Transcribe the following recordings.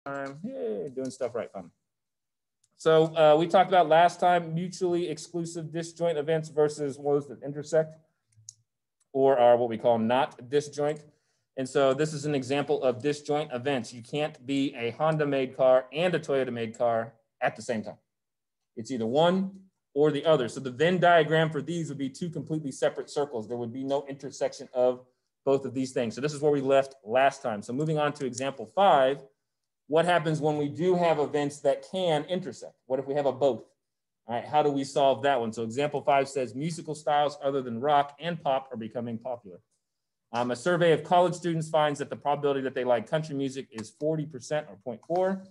time. Hey, doing stuff right, fun. So we talked about last time mutually exclusive disjoint events versus those that intersect, or are what we call not disjoint. And so this is an example of disjoint events. You can't be a Honda-made car and a Toyota-made car at the same time. It's either one or the other. So the Venn diagram for these would be two completely separate circles. There would be no intersection of both of these things. So this is where we left last time. So moving on to example 5, what happens when we do have events that can intersect? What if we have a both? All right, how do we solve that one? So example 5 says musical styles other than rock and pop are becoming popular. A survey of college students finds that the probability that they like country music is 40% or 0.4.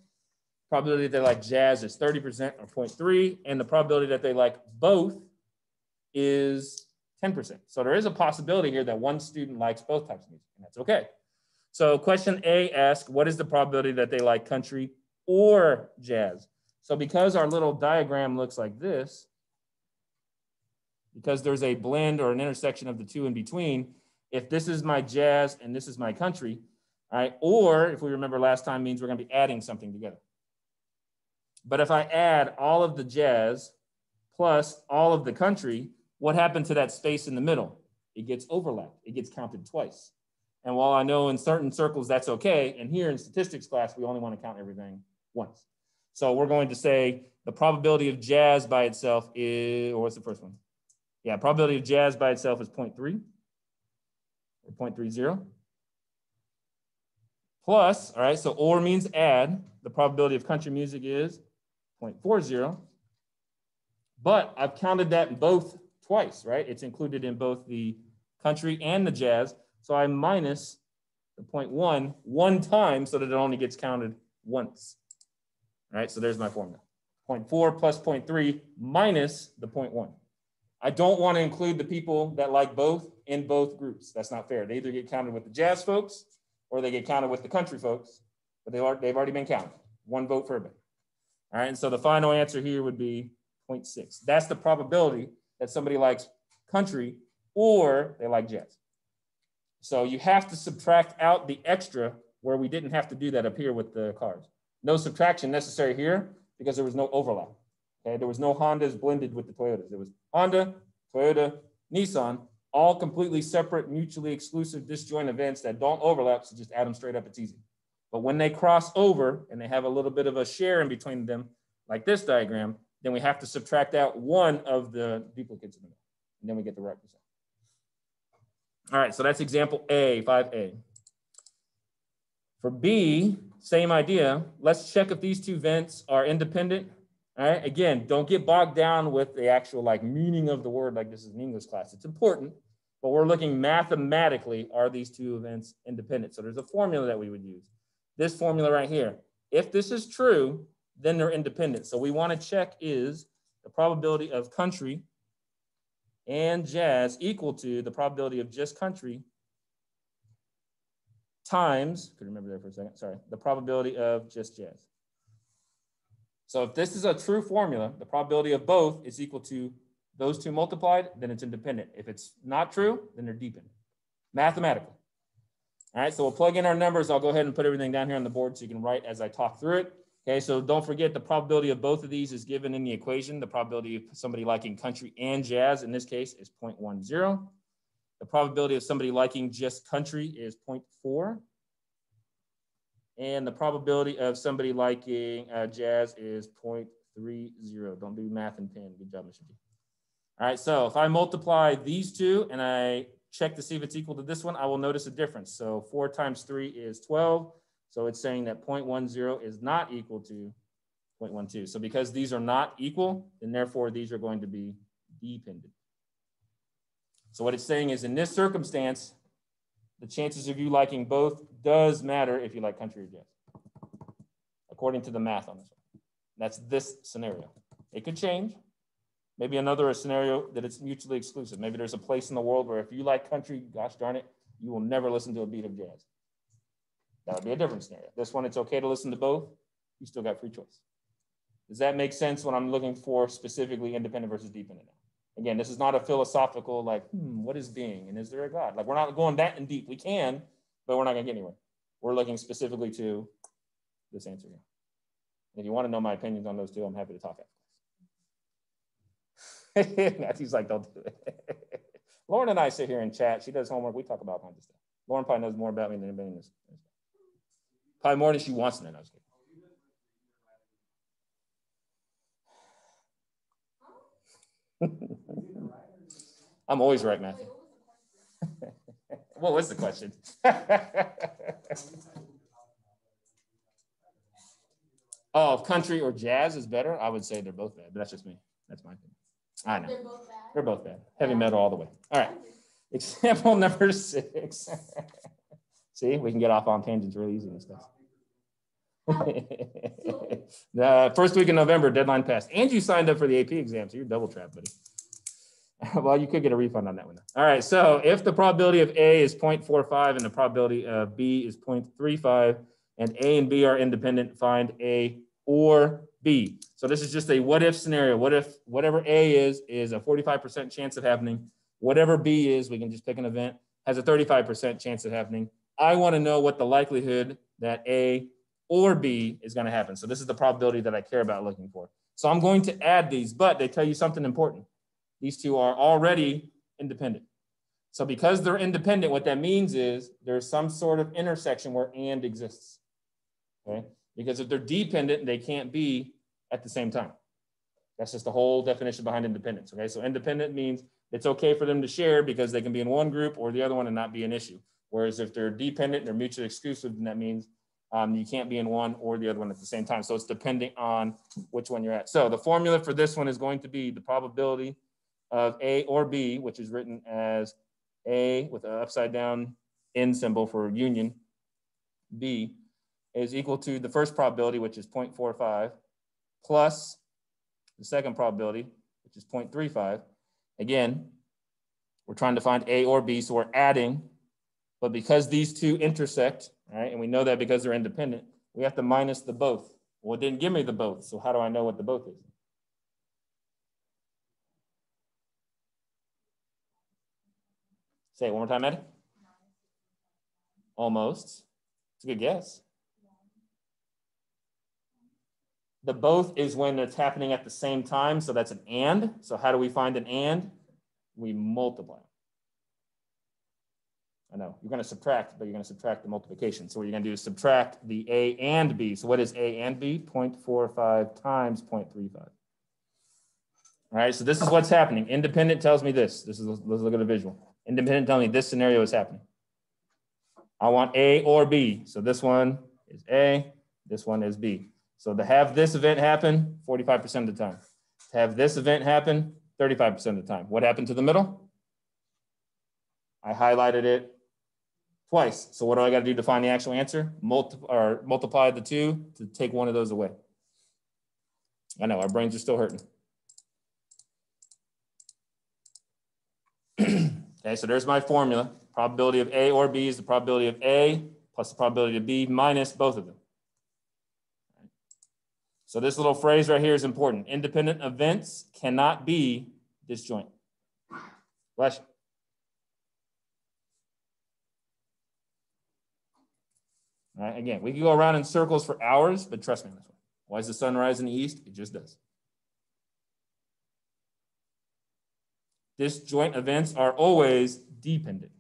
Probability that they like jazz is 30% or 0.3. And the probability that they like both is 10%. So there is a possibility here that one student likes both types of music, and that's okay. So question A asks, what is the probability that they like country or jazz? So because our little diagram looks like this, because there's a blend or an intersection of the two in between, if this is my jazz and this is my country, all right, or if we remember last time means we're going to be adding something together. But if I add all of the jazz plus all of the country, what happened to that space in the middle? It gets overlapped. It gets counted twice. And while I know in certain circles that's okay, and here in statistics class, we only want to count everything once. So we're going to say the probability of jazz by itself is, or what's the first one? Yeah, probability of jazz by itself is 0.3 or 0.30. Plus, all right, so or means add. The probability of country music is 0.40. But I've counted that in both twice, right? It's included in both the country and the jazz. So I minus the 0.1 one time so that it only gets counted once. All right, so there's my formula. 0.4 plus 0.3 minus the 0.1. I don't want to include the people that like both in both groups. That's not fair. They either get counted with the jazz folks or they get counted with the country folks, but they've already been counted. One vote for everybody. All right, and so the final answer here would be 0.6. That's the probability that somebody likes country or they like jazz. So you have to subtract out the extra where we didn't have to do that up here with the cars. No subtraction necessary here because there was no overlap. Okay, there was no Hondas blended with the Toyotas. There was Honda, Toyota, Nissan, all completely separate, mutually exclusive disjoint events that don't overlap, so just add them straight up, it's easy. But when they cross over and they have a little bit of a share in between them, like this diagram, then we have to subtract out one of the duplicates in the middle, and then we get the right result. All right, so that's example A, 5A. For B, same idea. Let's check if these two events are independent. All right, again, don't get bogged down with the actual meaning of the word like this is an English class. It's important, but we're looking mathematically, are these two events independent? So there's a formula that we would use. This formula right here. If this is true, then they're independent. So we want to check is the probability of country and jazz equal to the probability of just country times, could remember there for a second, sorry, the probability of just jazz. So if this is a true formula, the probability of both is equal to those two multiplied, then it's independent. If it's not true, then they're dependent, mathematically. All right, so we'll plug in our numbers. I'll go ahead and put everything down here on the board so you can write as I talk through it. Okay, so don't forget the probability of both of these is given in the equation. The probability of somebody liking country and jazz in this case is 0.10. The probability of somebody liking just country is 0.4. And the probability of somebody liking jazz is 0.30. Don't do math and pen. Good job, Mr. G. All right, so if I multiply these two and I check to see if it's equal to this one, I will notice a difference. So 4 times 3 is 12. So it's saying that 0.10 is not equal to 0.12. So because these are not equal, then therefore these are going to be dependent. So what it's saying is in this circumstance, the chances of you liking both does matter if you like country or jazz, according to the math on this one. That's this scenario. It could change. Maybe another scenario that it's mutually exclusive. Maybe there's a place in the world where if you like country, gosh darn it, you will never listen to a beat of jazz. That would be a different scenario. This one, it's okay to listen to both. You still got free choice. Does that make sense when I'm looking for specifically independent versus dependent now? Again, this is not a philosophical what is being and is there a God? We're not going that in deep. We can, but we're not going to get anywhere. We're looking specifically to this answer here. If you want to know my opinions on those two, I'm happy to talk after class. Matthew's like, don't do it. Lauren and I sit here and chat. She does homework. We talk about all kinds of stuff. Lauren probably knows more about me than anybody in this. Probably more than she wants to know. I'm always right, Matthew. What was the question? Oh, if country or jazz is better, I would say they're both bad, but that's just me. That's my opinion. I know. They're both bad. They're both bad. Heavy metal all the way. All right. Example number 6. See, we can get off on tangents really easy in this class. The first week in November, deadline passed. And you signed up for the AP exam, so you're double trapped, buddy. Well, you could get a refund on that one. All right, so if the probability of A is 0.45 and the probability of B is 0.35, and A and B are independent, find A or B. So this is just a what if scenario. What if whatever A is a 45% chance of happening. Whatever B is, we can just pick an event, has a 35% chance of happening. I want to know what the likelihood that A or B is going to happen. So this is the probability that I care about looking for. So I'm going to add these, but they tell you something important. These two are already independent. So because they're independent, what that means is there's some sort of intersection where and exists. Okay? Because if they're dependent, they can't be at the same time. That's just the whole definition behind independence. Okay, so independent means it's okay for them to share because they can be in one group or the other one and not be an issue. Whereas if they're dependent and they're mutually exclusive, then that means you can't be in one or the other one at the same time. So it's depending on which one you're at. So the formula for this one is going to be the probability of A or B, which is written as A with an upside down N symbol for union, B is equal to the first probability, which is 0.45, plus the second probability, which is 0.35. Again, we're trying to find A or B, so we're adding, but because these two intersect, right, and we know that because they're independent, we have to minus the both. Well, it didn't give me the both, so how do I know what the both is? Say it one more time, Eddie. Almost. It's a good guess. The both is when it's happening at the same time, so that's an and. So how do we find an and? We multiply. I know, you're going to subtract, but you're going to subtract the multiplication. So what you're going to do is subtract the A and B. So what is A and B? 0.45 times 0.35. All right, so this is what's happening. Independent tells me this. Let's look at the visual. Independent tells me this scenario is happening. I want A or B. So this one is A, this one is B. So to have this event happen, 45% of the time. To have this event happen, 35% of the time. What happened to the middle? I highlighted it twice. So what do I got to do to find the actual answer? Multiply the two to take one of those away. I know, our brains are still hurting. Okay, so there's my formula. Probability of A or B is the probability of A plus the probability of B minus both of them. So this little phrase right here is important. Independent events cannot be disjoint. Bless you. All right, again, we can go around in circles for hours, but trust me on this one. Why does the sun rise in the east? It just does. Disjoint events are always dependent.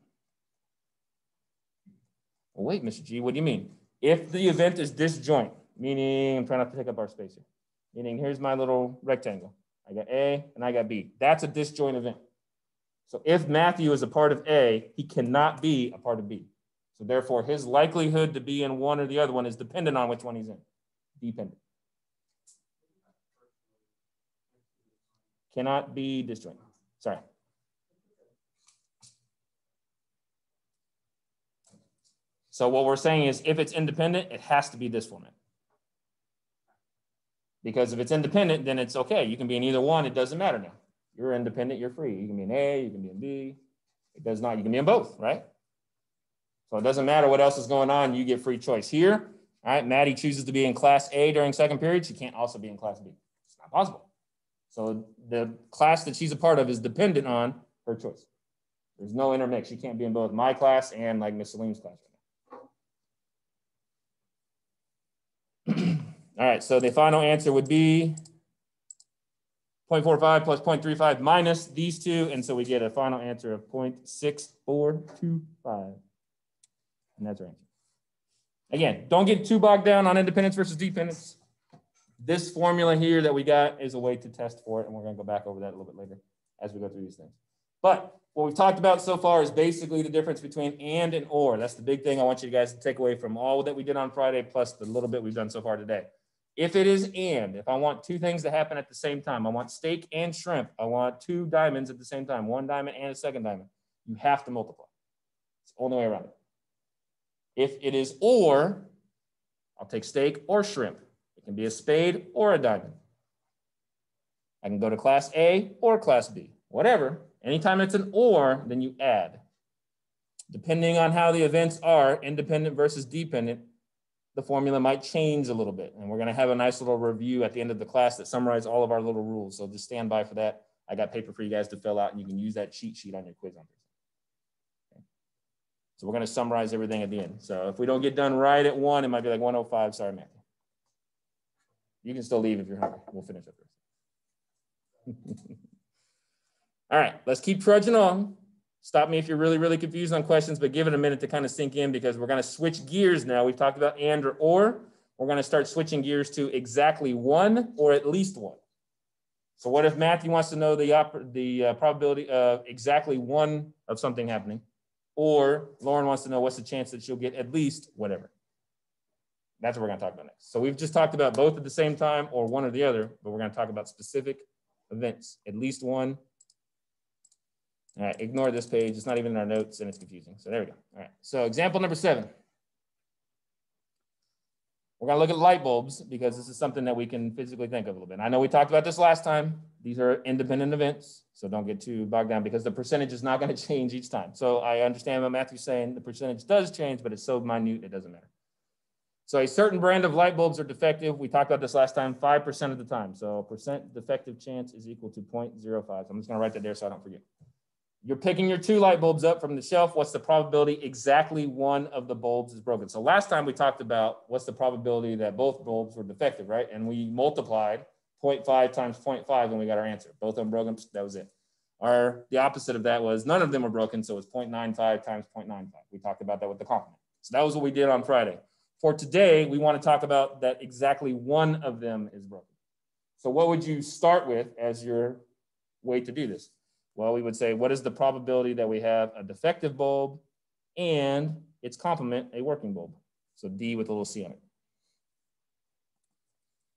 Well, wait, Mr. G, what do you mean? If the event is disjoint, meaning, I'm trying not to take up our space here, meaning here's my little rectangle. I got A and I got B. That's a disjoint event. So if Matthew is a part of A, he cannot be a part of B. So therefore, his likelihood to be in one or the other one is dependent on which one he's in. Dependent. Cannot be disjoint. Sorry. So what we're saying is if it's independent, it has to be this format. Because if it's independent, then it's okay. You can be in either one. It doesn't matter now. You're independent. You're free. You can be in A. You can be in B. It does not. You can be in both, right? So it doesn't matter what else is going on. You get free choice here. All right. Maddie chooses to be in class A during second period. She can't also be in class B. It's not possible. So the class that she's a part of is dependent on her choice. There's no intermix. She can't be in both my class and like Miss Salim's class right All right, so the final answer would be 0.45 plus 0.35 minus these two, and so we get a final answer of 0.6425. And that's our answer. Again, don't get too bogged down on independence versus dependence. This formula here that we got is a way to test for it, and we're going to go back over that a little bit later as we go through these things. But what we've talked about so far is basically the difference between and or. That's the big thing I want you guys to take away from all that we did on Friday, plus the little bit we've done so far today. If it is and, if I want two things to happen at the same time, I want steak and shrimp, I want two diamonds at the same time, one diamond and a second diamond, you have to multiply. It's the only way around it. If it is or, I'll take steak or shrimp. It can be a spade or a diamond. I can go to class A or class B, whatever. Anytime it's an or, then you add. Depending on how the events are, independent versus dependent, the formula might change a little bit. And we're going to have a nice little review at the end of the class that summarizes all of our little rules. So just stand by for that. I got paper for you guys to fill out, and you can use that cheat sheet on your quiz on Thursday. Okay. So we're going to summarize everything at the end. So if we don't get done right at 1, it might be like 1:05. Sorry, Matthew. You can still leave if you're hungry. We'll finish up first. All right, let's keep trudging on. Stop me if you're really, really confused on questions, but give it a minute to kind of sink in because we're going to switch gears now. We've talked about and or. We're going to start switching gears to exactly one or at least one. So what if Matthew wants to know the probability of exactly one of something happening, or Lauren wants to know what's the chance that she'll get at least whatever? That's what we're going to talk about next. So we've just talked about both at the same time or one or the other, but we're going to talk about specific events, at least one. All right, ignore this page. It's not even in our notes and it's confusing. So there we go. All right, so example number 7. We're going to look at light bulbs because this is something that we can physically think of a little bit. I know we talked about this last time. These are independent events, so don't get too bogged down because the percentage is not going to change each time. So I understand what Matthew's saying. The percentage does change, but it's so minute, it doesn't matter. So a certain brand of light bulbs are defective. We talked about this last time, 5% of the time. So percent defective chance is equal to 0.05. I'm just going to write that there so I don't forget. You're picking your 2 light bulbs up from the shelf. What's the probability exactly one of the bulbs is broken? So last time we talked about what's the probability that both bulbs were defective, right? And we multiplied 0.5 times 0.5 and we got our answer. Both of them broken, that was it. The opposite of that was none of them were broken, so it's 0.95 times 0.95. We talked about that with the complement. So that was what we did on Friday. For today, we want to talk about that exactly one of them is broken. So what would you start with as your way to do this? Well, we would say, what is the probability that we have a defective bulb and its complement, a working bulb? So D with a little C on it.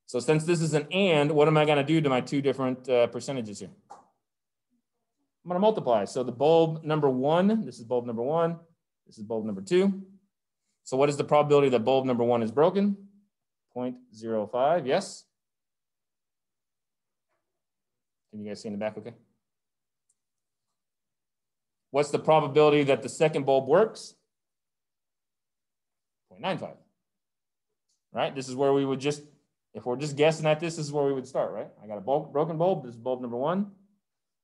So since this is an and, what am I going to do to my 2 different percentages here? I'm going to multiply. So the bulb number 1, this is bulb number 1, this is bulb number 2. So what is the probability that bulb number 1 is broken? 0.05, yes? Can you guys see in the back okay? What's the probability that the second bulb works? 0.95, right? This is where we would just, if we're just guessing at this is where we would start, right? I got a broken bulb, this is bulb number 1,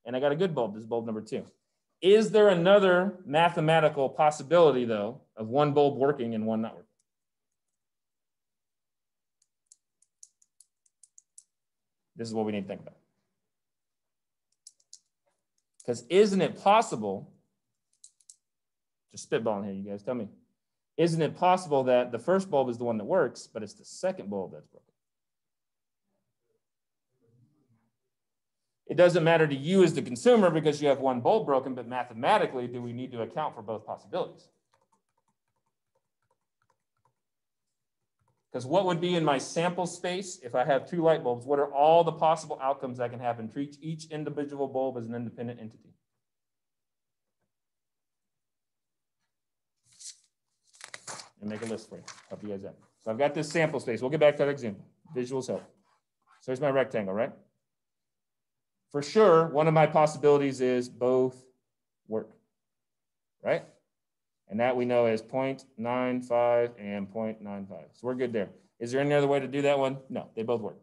and I got a good bulb, this is bulb number 2. Is there another mathematical possibility, though, of one bulb working and one not working? This is what we need to think about. Because isn't it possible, just spitballing here, you guys tell me, isn't it possible that the first bulb is the one that works, but it's the second bulb that's broken? It doesn't matter to you as the consumer because you have one bulb broken, but mathematically, do we need to account for both possibilities? Because what would be in my sample space if I have 2 light bulbs? What are all the possible outcomes that can happen? Treat each individual bulb as an independent entity. And make a list for you. Help you guys out. So I've got this sample space. We'll get back to that example. Visuals help. So here's my rectangle, right? For sure, one of my possibilities is both work, right? And that we know is 0.95 and 0.95. So we're good there. Is there any other way to do that one? No, they both work.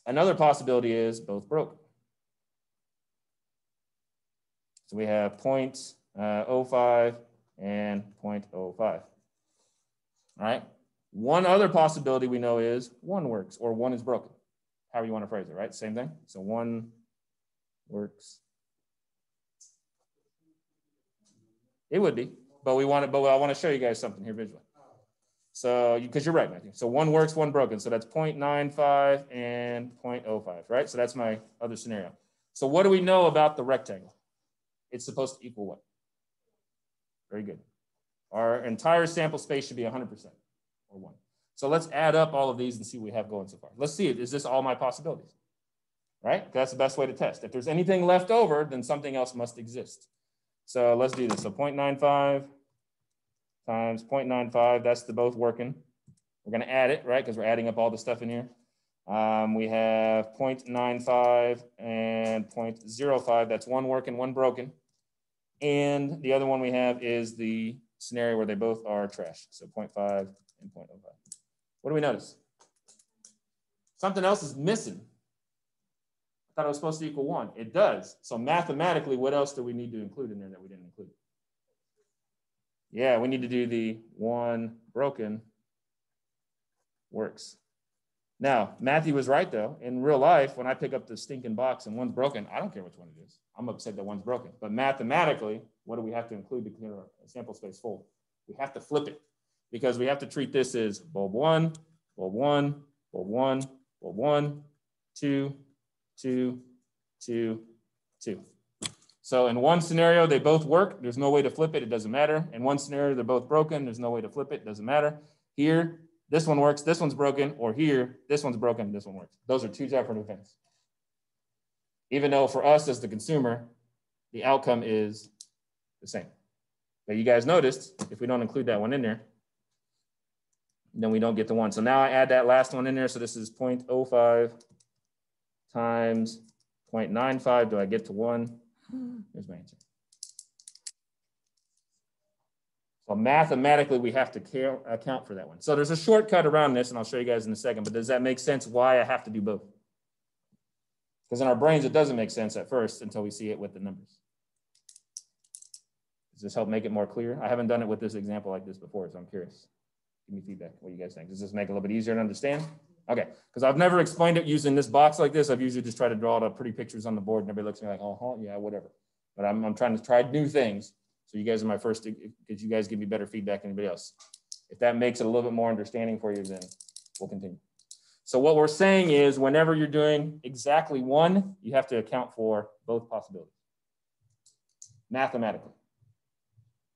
Another possibility is both broke. So we have 0.05 and 0.05. All right. One other possibility we know is one works or one is broken. However you want to phrase it, right? Same thing. So one works. It would be, but I want to show you guys something here visually. So, because you're right, Matthew. So one works, one broken. So that's 0.95 and 0.05, right? So that's my other scenario. So what do we know about the rectangle? It's supposed to equal what? Very good. Our entire sample space should be 100% or 1. So let's add up all of these and see what we have going so far. Let's see, is this all my possibilities? Right? That's the best way to test. If there's anything left over, then something else must exist. So let's do this. So 0.95 times 0.95, that's the both working. We're going to add it, right? Because we're adding up all the stuff in here. We have 0.95 and 0.05. That's one working, one broken. And the other one we have is the scenario where they both are trash. So 0.5 and 0.05. What do we notice? Something else is missing. I thought it was supposed to equal 1. It does. So mathematically, what else do we need to include in there that we didn't include? Yeah, we need to do the one broken works. Now, Matthew was right, though. In real life, when I pick up the stinking box and one's broken, I don't care which one it is. I'm upset that one's broken. But mathematically, what do we have to include to clear our sample space full? We have to flip it because we have to treat this as bulb 1, bulb 1, bulb 1, bulb 1, 2, 2, 2, 2. So in one scenario, they both work. There's no way to flip it. It doesn't matter. In one scenario, they're both broken. There's no way to flip it. It doesn't matter. Here, this one works. This one's broken. Or here, this one's broken. This one works. Those are two different events. Even though for us as the consumer, the outcome is the same. But you guys noticed, if we don't include that one in there, then we don't get the 1. So now I add that last one in there. So this is 0.05 times 0.95. Do I get to 1? Here's my answer. So mathematically, we have to account for that one. So there's a shortcut around this, and I'll show you guys in a second, but does that make sense why I have to do both? Because in our brains, it doesn't make sense at first until we see it with the numbers. Does this help make it more clear? I haven't done it with this example like this before, so I'm curious. Give me feedback. What do you guys think? Does this make it a little bit easier to understand? Okay, because I've never explained it using this box like this. I've usually just tried to draw the pretty pictures on the board and everybody looks at me like, oh, yeah, whatever. But I'm trying to try new things. So you guys are my first, because you guys give me better feedback than anybody else. If that makes it a little bit more understanding for you, then we'll continue. So what we're saying is whenever you're doing exactly 1, you have to account for both possibilities. Mathematically.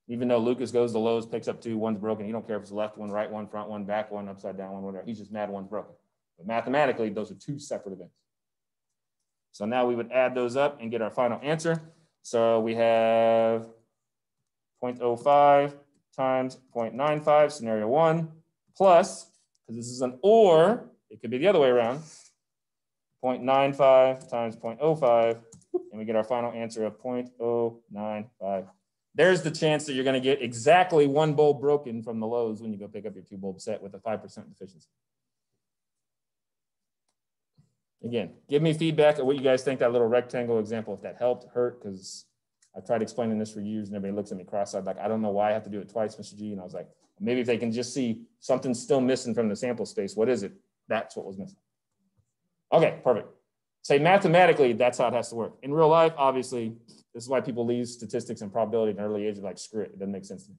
Even though Lucas goes to Lowe's, picks up 2, one's broken. He don't care if it's left one, right one, front one, back one, upside down one, whatever. He's just mad one's broken. But mathematically, those are 2 separate events. So now we would add those up and get our final answer. So we have 0.05 times 0.95, scenario 1, plus, because this is an or, it could be the other way around, 0.95 times 0.05, and we get our final answer of 0.095. There's the chance that you're going to get exactly 1 bulb broken from the Lowe's when you go pick up your 2 bulb set with a 5% deficiency. Again, give me feedback of what you guys think that little rectangle example, if that helped, hurt, because I've tried explaining this for years and everybody looks at me cross-eyed like, I don't know why I have to do it twice, Mr. G. And I was like, maybe if they can just see something's still missing from the sample space, what is it? That's what was missing. Okay, perfect. Say mathematically, that's how it has to work. In real life, obviously, this is why people leave statistics and probability at an early age of like, screw it, it doesn't make sense to me.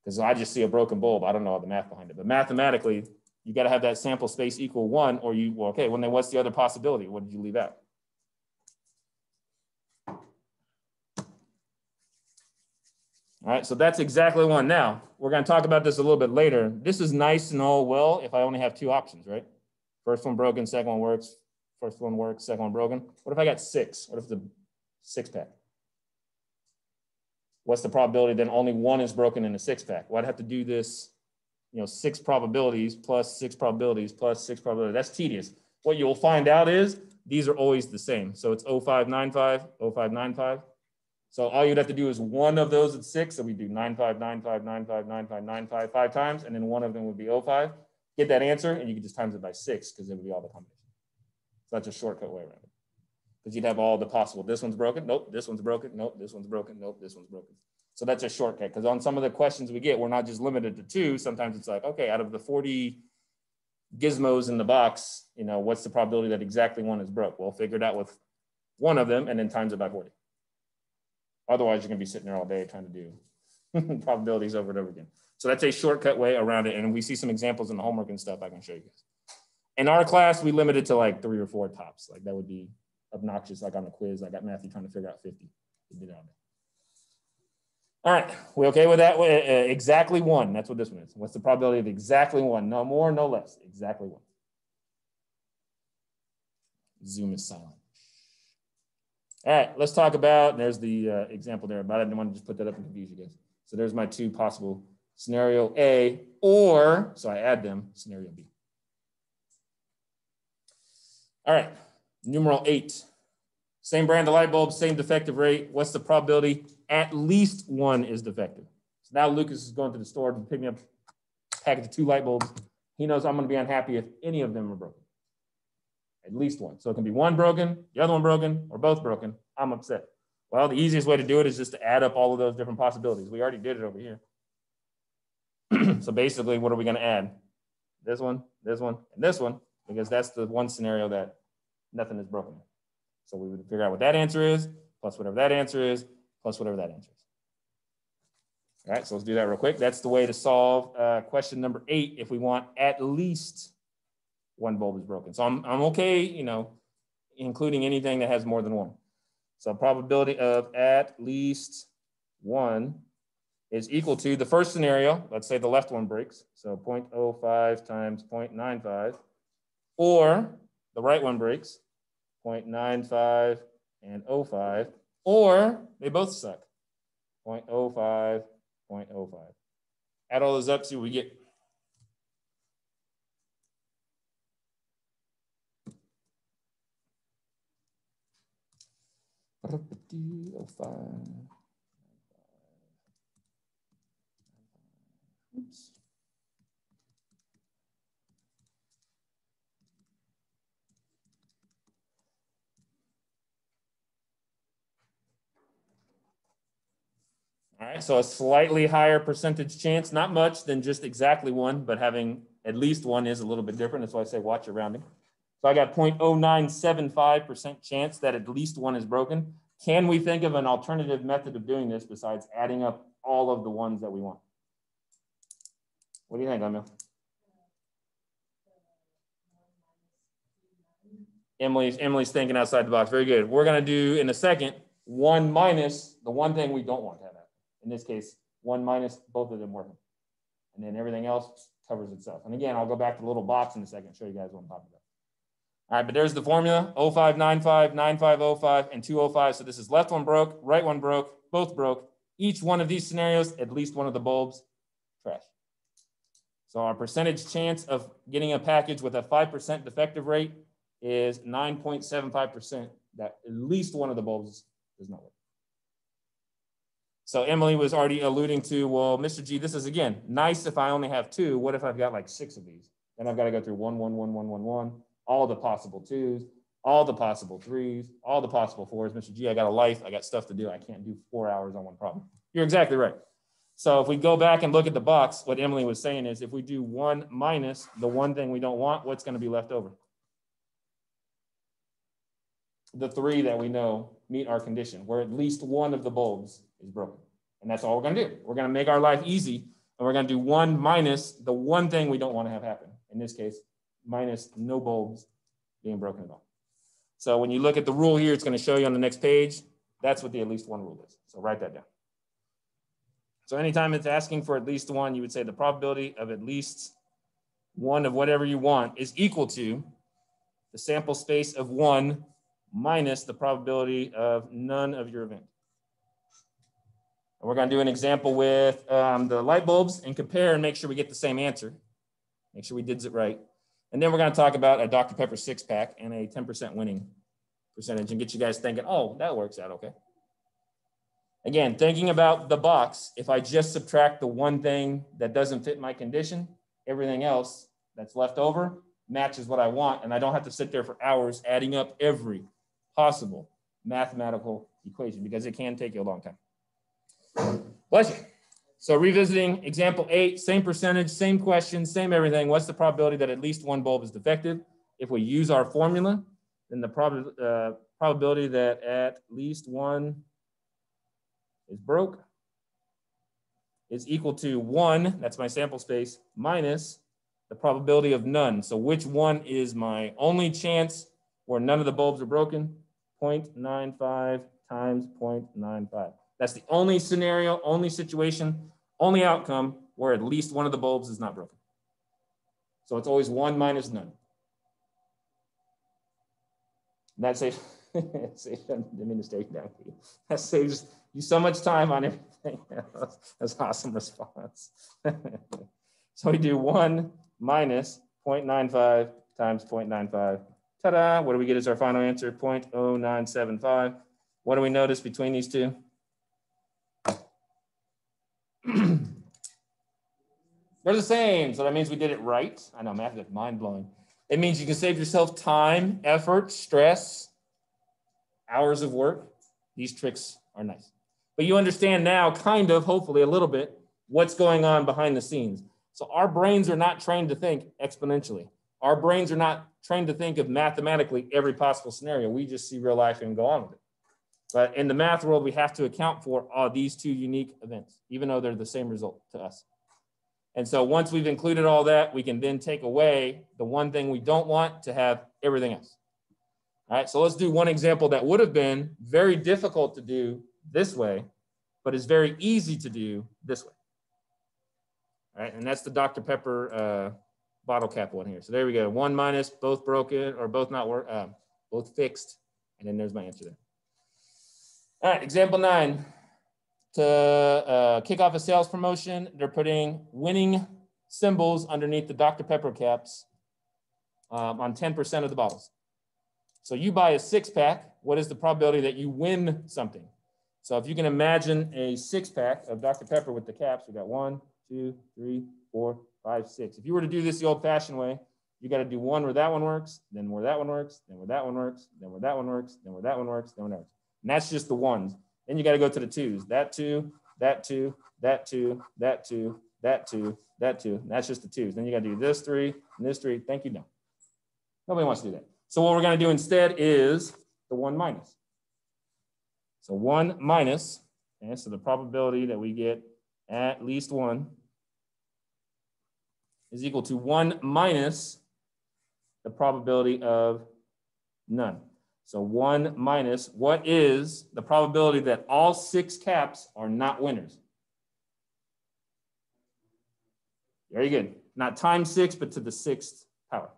Because I just see a broken bulb, I don't know all the math behind it. But mathematically, you got to have that sample space equal 1, or you, well, okay, well, then what's the other possibility? What did you leave out? All right, so that's exactly 1. Now, we're going to talk about this a little bit later. This is nice and all well if I only have 2 options, right? First one broken, second one works. First one works, second one broken. What if I got 6? What if it's a 6-pack? What's the probability that only 1 is broken in a 6-pack? Well, I'd have to do this, 6 probabilities plus 6 probabilities plus 6 probabilities. That's tedious. What you'll find out is these are always the same. So it's 0595, 0595. So all you'd have to do is one of those at 6. So we do 95, 95, 95, 95, 95 5 times, and then one of them would be 05. Get that answer, and you can just times it by 6 because it would be all the combinations. So that's a shortcut way around it. Because you'd have all the possible. This one's broken. Nope. This one's broken. Nope. This one's broken. Nope. This one's broken. So that's a shortcut, because on some of the questions we get, we're not just limited to 2. Sometimes it's like, okay, out of the 40 gizmos in the box, you know, what's the probability that exactly 1 is broke? Well, figure it out with 1 of them and then times it by 40. Otherwise, you're going to be sitting there all day trying to do probabilities over and over again. So that's a shortcut way around it. And we see some examples in the homework and stuff I can show you guys. In our class, we limit it to like 3 or 4 tops. Like that would be obnoxious, like on a quiz. I got Matthew trying to figure out 50. All right, we okay with that? Exactly 1, that's what this one is. What's the probability of exactly 1? No more, no less, exactly 1. Zoom is silent. All right, let's talk about, there's the example there, but I didn't want to just put that up and confuse you guys. So there's my 2 possible, scenario A, or, so I add them, scenario B. All right, numeral 8. Same brand of light bulb, same defective rate. What's the probability? At least 1 is defective. So now Lucas is going to the store to pick me up a package of 2 light bulbs. He knows I'm going to be unhappy if any of them are broken. At least 1. So it can be 1 broken, the other one broken, or both broken. I'm upset. Well, the easiest way to do it is just to add up all of those different possibilities. We already did it over here. So basically, what are we going to add? This one, and this one, because that's the one scenario that nothing is broken. So we would figure out what that answer is, plus whatever that answer is, plus whatever that answer is. All right, so let's do that real quick. That's the way to solve question number 8 if we want at least 1 bulb is broken. So I'm okay, you know, including anything that has more than 1. So probability of at least 1 is equal to the first scenario. Let's say the left one breaks. So 0.05 times 0.95, or the right one breaks, 0.95 and 0.05, or they both suck, 0.05, 0.05. Add all those up, see what we get. Oops. All right, so a slightly higher percentage chance, not much than just exactly 1, but having at least 1 is a little bit different. That's why I say watch your rounding. So I got 0.0975% chance that at least 1 is broken. Can we think of an alternative method of doing this besides adding up all of the ones that we want? What do you think, Emil? Emily's thinking outside the box. Very good. We're going to do in a second 1 minus the one thing we don't want to have happen. In this case, 1 minus both of them working. And then everything else covers itself. And again, I'll go back to the little box in a second and show you guys what I'm talking about. All right, but there's the formula, 0595, 9505, and 205. So this is left one broke, right one broke, both broke. Each one of these scenarios, at least one of the bulbs, trash. So our percentage chance of getting a package with a 5% defective rate is 9.75% that at least one of the bulbs does not work. So Emily was already alluding to, well, Mr. G, this is, again, nice if I only have 2. What if I've got like 6 of these? Then I've got to go through 1, 1, 1, 1, 1, 1, all the possible 2s, all the possible 3s, all the possible 4s. Mr. G, I got a life. I got stuff to do. I can't do 4 hours on one problem. You're exactly right. So if we go back and look at the box, what Emily was saying is if we do 1 minus the one thing we don't want, what's going to be left over? The 3 that we know meet our condition, where at least one of the bulbs is broken. And that's all we're going to do. We're going to make our life easy, and we're going to do 1 minus the one thing we don't want to have happen. In this case, minus no bulbs being broken at all. So when you look at the rule here, it's going to show you on the next page. That's what the at least 1 rule is. So write that down. So anytime it's asking for at least 1, you would say the probability of at least 1 of whatever you want is equal to the sample space of 1 minus the probability of none of your event. And we're going to do an example with the light bulbs and compare and make sure we get the same answer. Make sure we did it right. And then we're going to talk about a Dr. Pepper 6-pack and a 10% winning percentage and get you guys thinking, oh, that works out okay. Again, thinking about the box, if I just subtract the one thing that doesn't fit my condition, everything else that's left over matches what I want, and I don't have to sit there for hours adding up every possible mathematical equation because it can take you a long time. Bless you. So revisiting example 8, same percentage, same question, same everything. What's the probability that at least one bulb is defective? If we use our formula, then the probability that at least one is broke is equal to 1, that's my sample space, minus the probability of none. So which one is my only chance where none of the bulbs are broken? 0.95 times 0.95. That's the only scenario, only situation, only outcome where at least one of the bulbs is not broken. So it's always 1 minus none. And that saves, didn't mean to stay down for you. That saves you so much time on everything else. That's an awesome response. So we do 1 minus 0.95 times 0.95. Ta-da, what do we get as our final answer? 0.0975. What do we notice between these two? They're the same, so that means we did it right. I know, math is mind-blowing. It means you can save yourself time, effort, stress, hours of work. These tricks are nice. But you understand now, kind of, hopefully a little bit, what's going on behind the scenes. So our brains are not trained to think exponentially. Our brains are not trained to think of mathematically every possible scenario. We just see real life and go on with it. But in the math world, we have to account for these two unique events, even though they're the same result to us. And so once we've included all that, we can then take away the one thing we don't want to have everything else. All right, so let's do one example that would have been very difficult to do this way, but is very easy to do this way. All right, and that's the Dr. Pepper bottle cap one here. So there we go, 1 minus, both broken, or both not work, both fixed, and then there's my answer there. All right, example 9. To kick off a sales promotion, they're putting winning symbols underneath the Dr. Pepper caps on 10% of the bottles. So you buy a 6-pack, what is the probability that you win something? So if you can imagine a 6-pack of Dr. Pepper with the caps, we got 1, 2, 3, 4, 5, 6. If you were to do this the old-fashioned way, you got to do one where that one works, then where that one works, then where that one works, then where that one works, then where that one works, then where that works. And that's just the ones. Then you got to go to the 2s. That 2, that 2, that 2, that 2, that 2, that 2. And that's just the 2s. Then you got to do this 3 and this 3. Thank you, no. Nobody wants to do that. So what we're going to do instead is the 1 minus. So 1 minus, and so the probability that we get at least 1 is equal to 1 minus the probability of none. So 1 minus, what is the probability that all 6 caps are not winners? Very good. Not times 6, but to the 6th power.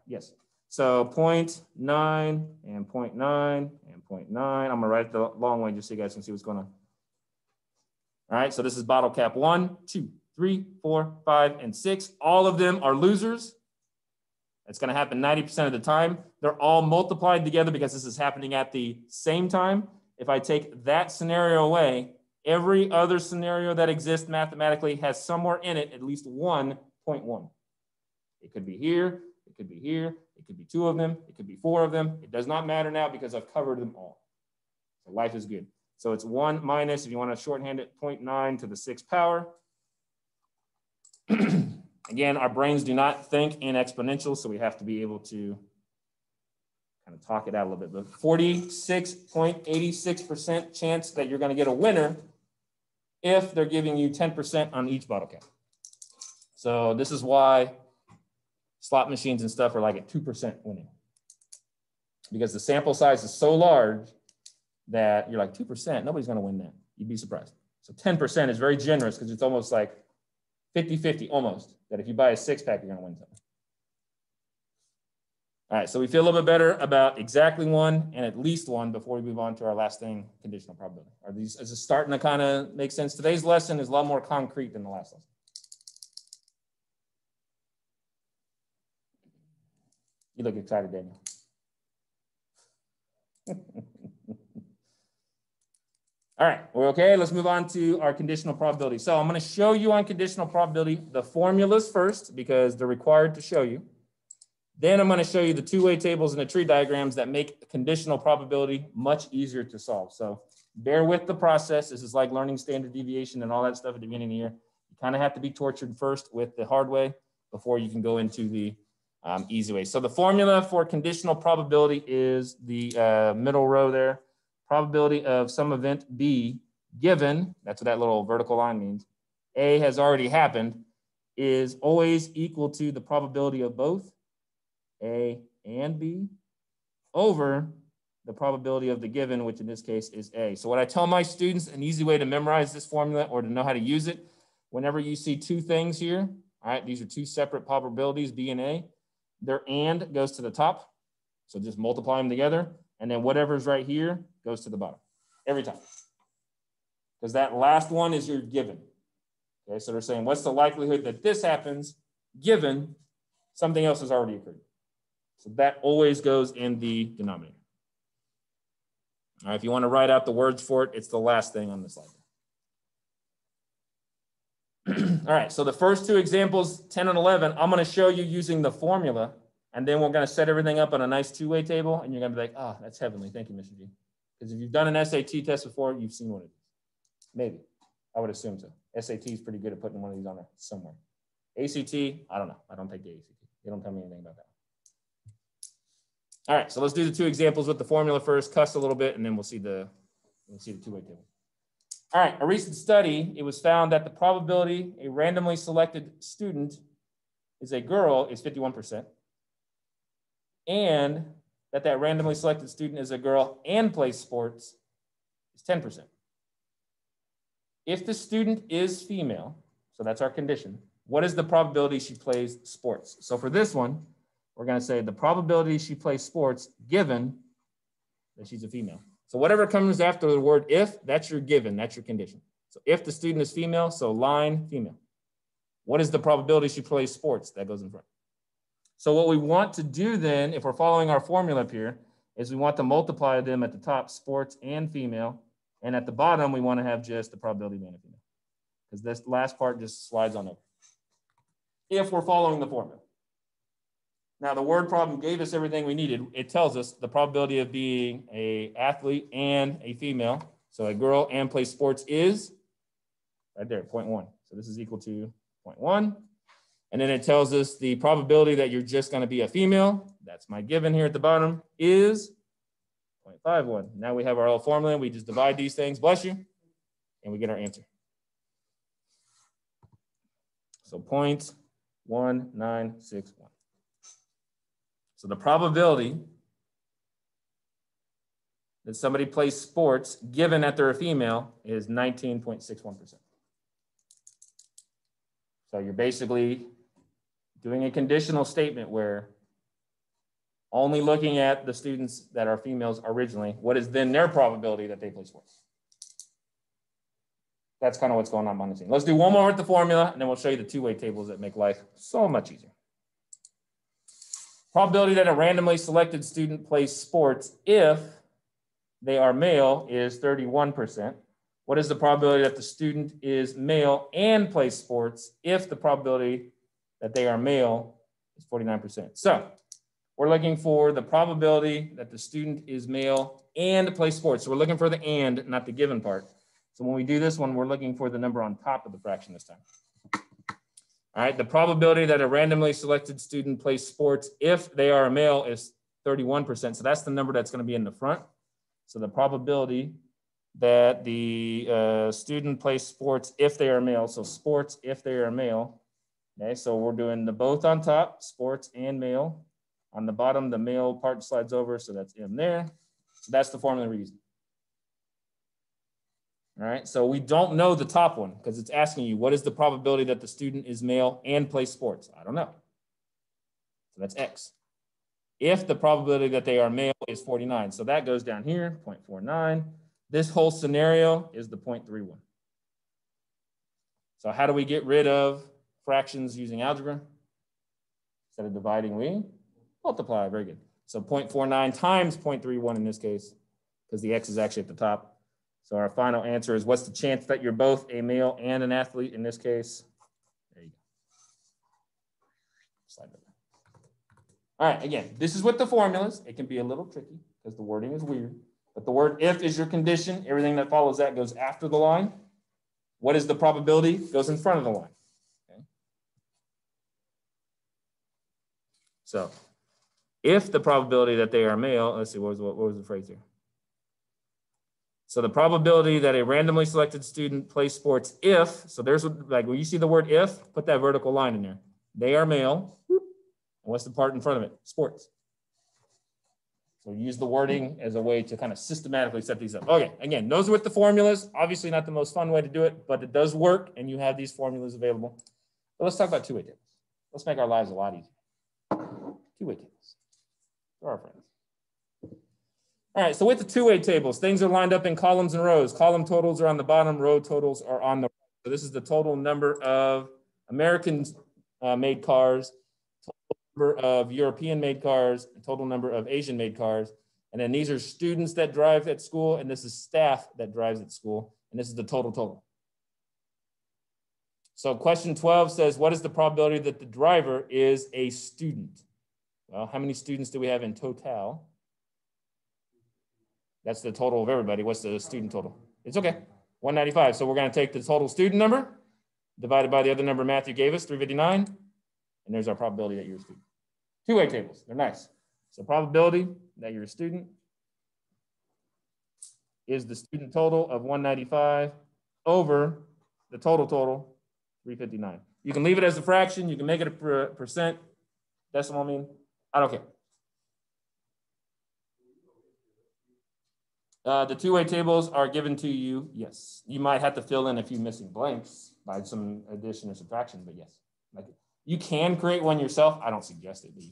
Yes. So 0.9 and 0.9 and 0.9. I'm going to write it the long way just so you guys can see what's going on. All right, so this is bottle cap 1, 2, 3, 4, 5, and 6. All of them are losers. It's going to happen 90% of the time. They're all multiplied together because this is happening at the same time. If I take that scenario away, every other scenario that exists mathematically has somewhere in it at least 1.1. It could be here, it could be here, it could be 2 of them, it could be 4 of them. It does not matter now because I've covered them all. So life is good. So it's 1 minus, if you want to shorthand it, 0.9 to the 6th power. Again, our brains do not think in exponential, so we have to be able to kind of talk it out a little bit. But 46.86% chance that you're going to get a winner if they're giving you 10% on each bottle cap. So this is why slot machines and stuff are like at 2% winning. Because the sample size is so large that you're like 2%, nobody's going to win that. You'd be surprised. So 10% is very generous because it's almost like 50-50 almost, that if you buy a 6-pack, you're going to win something. All right, so we feel a little bit better about exactly 1 and at least 1 before we move on to our last thing, conditional probability. Are these, is this starting to kind of make sense? Today's lesson is a lot more concrete than the last lesson. You look excited, Daniel. All right, we're okay. Let's move on to our conditional probability. So I'm going to show you on conditional probability the formulas first because they're required to show you. Then I'm going to show you the two-way tables and the tree diagrams that make conditional probability much easier to solve. So Bear with the process. This is like learning standard deviation and all that stuff at the beginning of the year. You kind of have to be tortured first with the hard way before you can go into the easy way. So the formula for conditional probability is the middle row there. Probability of some event B given, that's what that little vertical line means, A has already happened, is always equal to the probability of both A and B over the probability of the given, which in this case is A. So what I tell my students, an easy way to memorize this formula or to know how to use it, whenever you see two things here, all right, these are two separate probabilities, B and A, their and goes to the top. So just multiply them together. And then whatever's right here goes to the bottom every time. Because that last one is your given. Okay, so they're saying, what's the likelihood that this happens given something else has already occurred? So that always goes in the denominator. All right, if you want to write out the words for it, it's the last thing on the slide. All right, so the first two examples, 10 and 11, I'm going to show you using the formula, and then we're going to set everything up on a nice two-way table, and you're going to be like, oh, that's heavenly. Thank you, Mr. G. Because if you've done an SAT test before, you've seen what it is. Maybe. I would assume so. SAT is pretty good at putting one of these on there somewhere. ACT, I don't know. I don't take the ACT. They don't tell me anything about that. All right, so let's do the two examples with the formula first, cuss a little bit, and then we'll see the two-way table. All right, a recent study, it was found that the probability a randomly selected student is a girl is 51%, and that randomly selected student is a girl and plays sports is 10%. If the student is female, so that's our condition, what is the probability she plays sports? So for this one, we're going to say the probability she plays sports given that she's a female. So whatever comes after the word if, that's your given, that's your condition. So if the student is female, so line female. What is the probability she plays sports? That goes in front. So what we want to do then, if we're following our formula up here, is we want to multiply them at the top, sports and female. And at the bottom, we want to have just the probability of man and female. Because this last part just slides on over. If we're following the formula. Now, the word problem gave us everything we needed. It tells us the probability of being an athlete and a female, so a girl and plays sports is right there, 0.1. So this is equal to 0.1. And then it tells us the probability that you're just going to be a female, that's my given here at the bottom, is 0.51. Now we have our whole formula. We just divide these things, bless you, and we get our answer. So 0.1961. So the probability that somebody plays sports, given that they're a female, is 19.61%. So you're basically doing a conditional statement where only looking at the students that are females originally, what is then their probability that they play sports? That's kind of what's going on behind the scene. Let's do one more with the formula, and then we'll show you the two-way tables that make life so much easier. Probability that a randomly selected student plays sports if they are male is 31%. What is the probability that the student is male and plays sports if the probability that they are male is 49%? So we're looking for the probability that the student is male and plays sports. So we're looking for the and, not the given part. So when we do this one, we're looking for the number on top of the fraction this time. All right, the probability that a randomly selected student plays sports if they are a male is 31%. So that's the number that's going to be in the front. So the probability that the student plays sports if they are male, so sports if they are male. Okay, so we're doing the both on top, sports and male. On the bottom, the male part slides over, so that's M there. So that's the formula we're using. All right, so we don't know the top one because it's asking you, what is the probability that the student is male and plays sports? I don't know. So that's X. If the probability that they are male is 49, so that goes down here, 0.49. This whole scenario is the 0.31. So how do we get rid of fractions using algebra? Instead of dividing, we multiply. Very good. So 0.49 times 0.31 in this case, because the X is actually at the top. So our final answer is, what's the chance that you're both a male and an athlete in this case? There you go. Slide over. All right, again, this is with the formulas. It can be a little tricky because the wording is weird. But the word if is your condition. Everything that follows that goes after the line. What is the probability? Goes in front of the line. Okay. So if the probability that they are male, let's see, what was the phrase here? So the probability that a randomly selected student plays sports if, so there's like when you see the word if, put that vertical line in there. They are male. And what's the part in front of it? Sports. So use the wording as a way to kind of systematically set these up. Okay, again, those are with the formulas. Obviously not the most fun way to do it, but it does work and you have these formulas available. But let's talk about two-way tables. Let's make our lives a lot easier. Two-way tables for our friends. All right, so with the two-way tables, things are lined up in columns and rows. Column totals are on the bottom, row totals are on the right. So this is the total number of American-made cars, number of European-made cars, the total number of Asian-made cars. And then these are students that drive at school, and this is staff that drives at school. And this is the total. So question 12 says, what is the probability that the driver is a student? Well, how many students do we have in total? That's the total of everybody. What's the student total? It's okay, 195. So we're going to take the total student number divided by the other number Matthew gave us, 359. And there's our probability that you're a student. Two-way tables, they're nice. So probability that you're a student is the student total of 195 over the total, 359. You can leave it as a fraction. You can make it a percent. Decimal, I mean, I don't care. The two-way tables are given to you, yes. You might have to fill in a few missing blanks by some addition or subtraction, but yes. Like, you can create one yourself. I don't suggest it, but you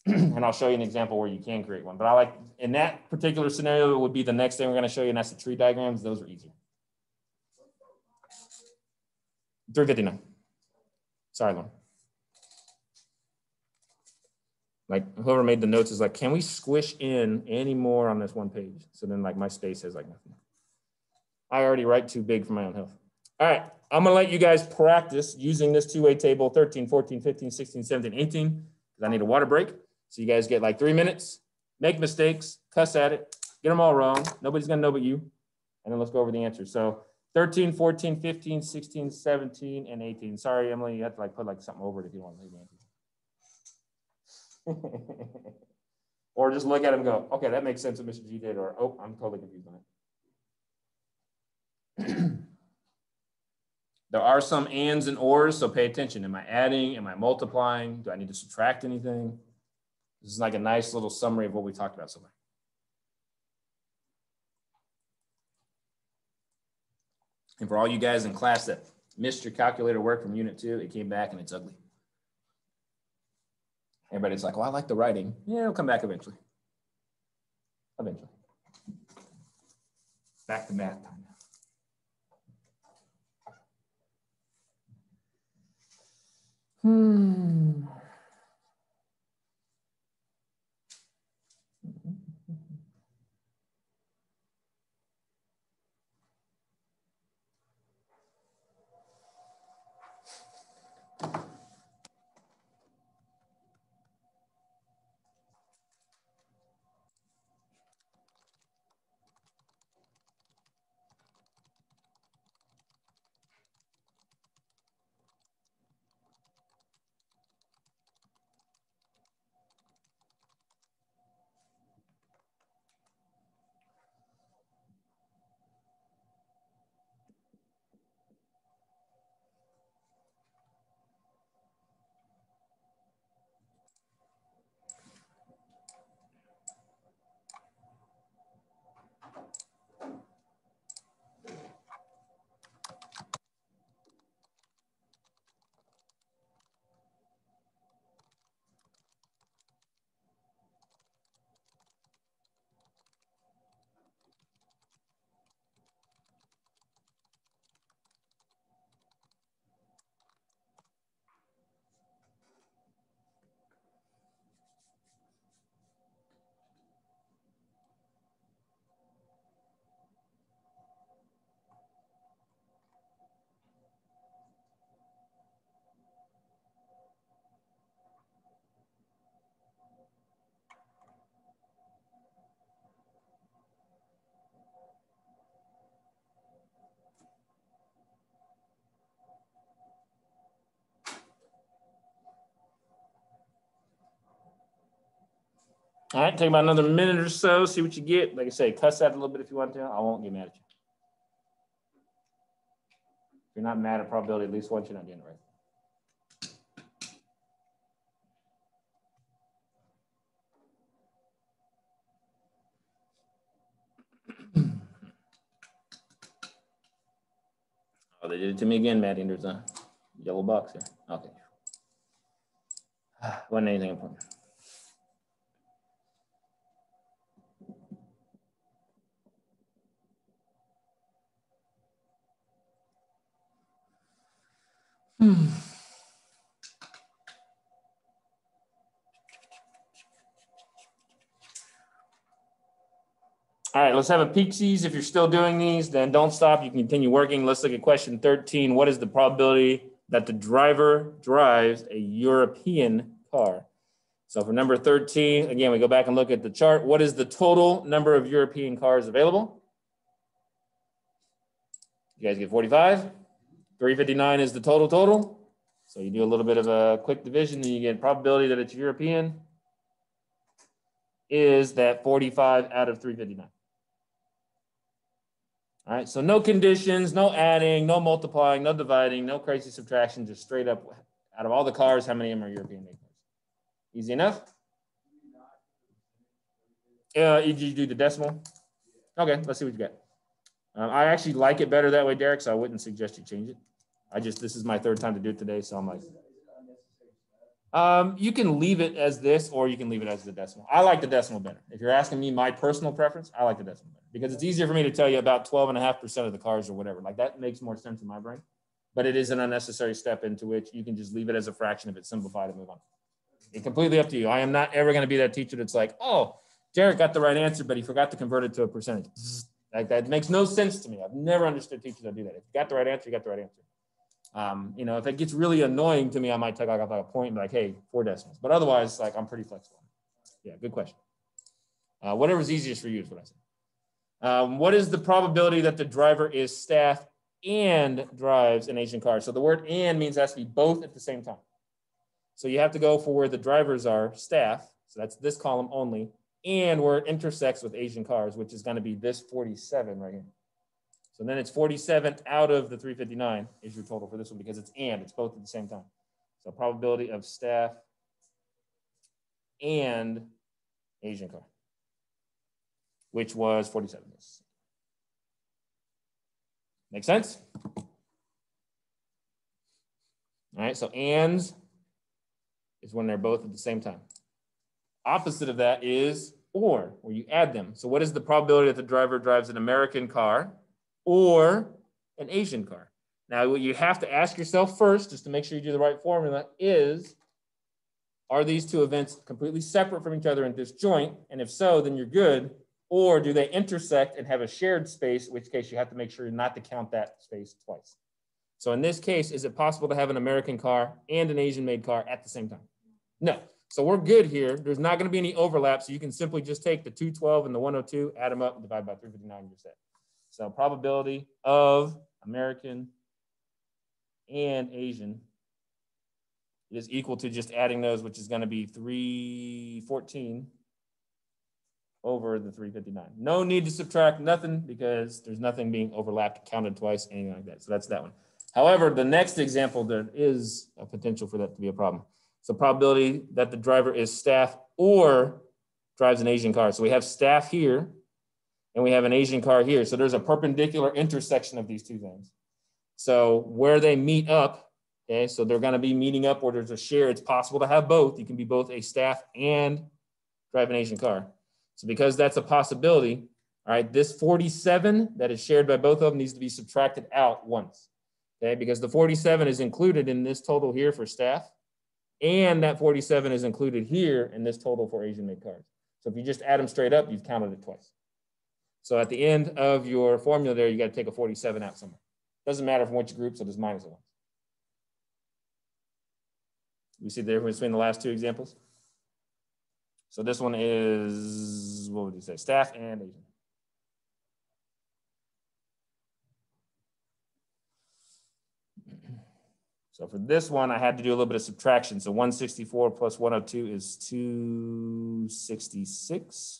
can. And I'll show you an example where you can create one. But I like, in that particular scenario, it would be the next thing we're going to show you, and that's the tree diagrams. Those are easier. 359. Sorry, Lauren. Like whoever made the notes is like, can we squish in any more on this one page? So then like my space has like nothing. I already write too big for my own health. All right, I'm gonna let you guys practice using this two-way table, 13, 14, 15, 16, 17, 18, because I need a water break. So you guys get like 3 minutes, make mistakes, cuss at it, get them all wrong. Nobody's gonna know but you. And then let's go over the answers. So 13, 14, 15, 16, 17, and 18. Sorry, Emily, you have to like put like something over it if you want to leave the answers. Or just look at him and go, okay, that makes sense what Mr. G did, or oh, I'm totally confused on it. There are some ands and ors, so pay attention. Am I adding? Am I multiplying? Do I need to subtract anything? This is like a nice little summary of what we talked about so far. And for all you guys in class that missed your calculator work from Unit 2, it came back and it's ugly. Everybody's like, well, I like the writing. Yeah, it'll come back eventually. Eventually. Back to math time now. All right, take about another minute or so, see what you get. Like I say, cuss that a little bit if you want to. I won't get mad at you. If you're not mad at probability, at least once you're not getting it right. Oh, they did it to me again, Maddie. There's a yellow box here. Okay. Wasn't anything important. All right, let's have a peek-sees. If you're still doing these, then don't stop. You can continue working. Let's look at question 13. What is the probability that the driver drives a European car? So for number 13, again, we go back and look at the chart. What is the total number of European cars available? You guys get 45. 359 is the total. So you do a little bit of a quick division, and you get probability that it's European is that 45 out of 359. All right, so no conditions, no adding, no multiplying, no dividing, no crazy subtraction, just straight up out of all the cars, how many of them are European made cars? Easy enough? You do the decimal? Okay, let's see what you got. I actually like it better that way, Derek, so I wouldn't suggest you change it. This is my third time to do it today, so I'm like, you can leave it as this, or you can leave it as the decimal. I like the decimal better. If you're asking me my personal preference, I like the decimal better because it's easier for me to tell you about 12.5% of the cars or whatever. Like that makes more sense in my brain, but it is an unnecessary step into which you can just leave it as a fraction if it's simplified and move on. It's completely up to you. I am not ever going to be that teacher that's like, oh, Derek got the right answer, but he forgot to convert it to a percentage. Like that makes no sense to me. I've never understood teachers that do that. If you got the right answer, you got the right answer. If it gets really annoying to me, I might take like a point and be like, hey, 4 decimals. But otherwise, like I'm pretty flexible. Yeah, good question. Whatever's easiest for you is what I say. What is the probability that the driver is staff and drives an Asian car? So the word and means it has to be both at the same time. So you have to go for where the drivers are staff. So that's this column only. And where it intersects with Asian cars, which is going to be this 47 right here. So then it's 47 out of the 359 is your total for this one because it's both at the same time. So probability of staff and Asian car, which was 47. Make sense? All right, so ands is when they're both at the same time. Opposite of that is or, where you add them. So what is the probability that the driver drives an American car or an Asian car? Now, what you have to ask yourself first, just to make sure you do the right formula, is, are these two events completely separate from each other in disjoint? And if so, then you're good. Or do they intersect and have a shared space, in which case you have to make sure not to count that space twice. So in this case, is it possible to have an American car and an Asian-made car at the same time? No. So we're good here. There's not going to be any overlap. So you can simply just take the 212 and the 102, add them up, and divide by 359, you're set. So probability of American and Asian is equal to just adding those, which is going to be 314 over the 359. No need to subtract nothing because there's nothing being overlapped, counted twice, anything like that. So that's that one. However, the next example, there is a potential for that to be a problem. So probability that the driver is staff or drives an Asian car. So we have staff here and we have an Asian car here. So there's a perpendicular intersection of these two things. So where they meet up, okay, so they're going to be meeting up where there's a share. It's possible to have both. You can be both a staff and drive an Asian car. So because that's a possibility, all right, this 47 that is shared by both of them needs to be subtracted out once, okay, because the 47 is included in this total here for staff, and that 47 is included here in this total for Asian-made cars. So if you just add them straight up, you've counted it twice. So at the end of your formula there, you got to take a 47 out somewhere. Doesn't matter from which group, so just minus one. You see the difference between the last two examples? So this one is, what would you say, staff and Asian. So for this one, I had to do a little bit of subtraction. So 164 plus 102 is 266.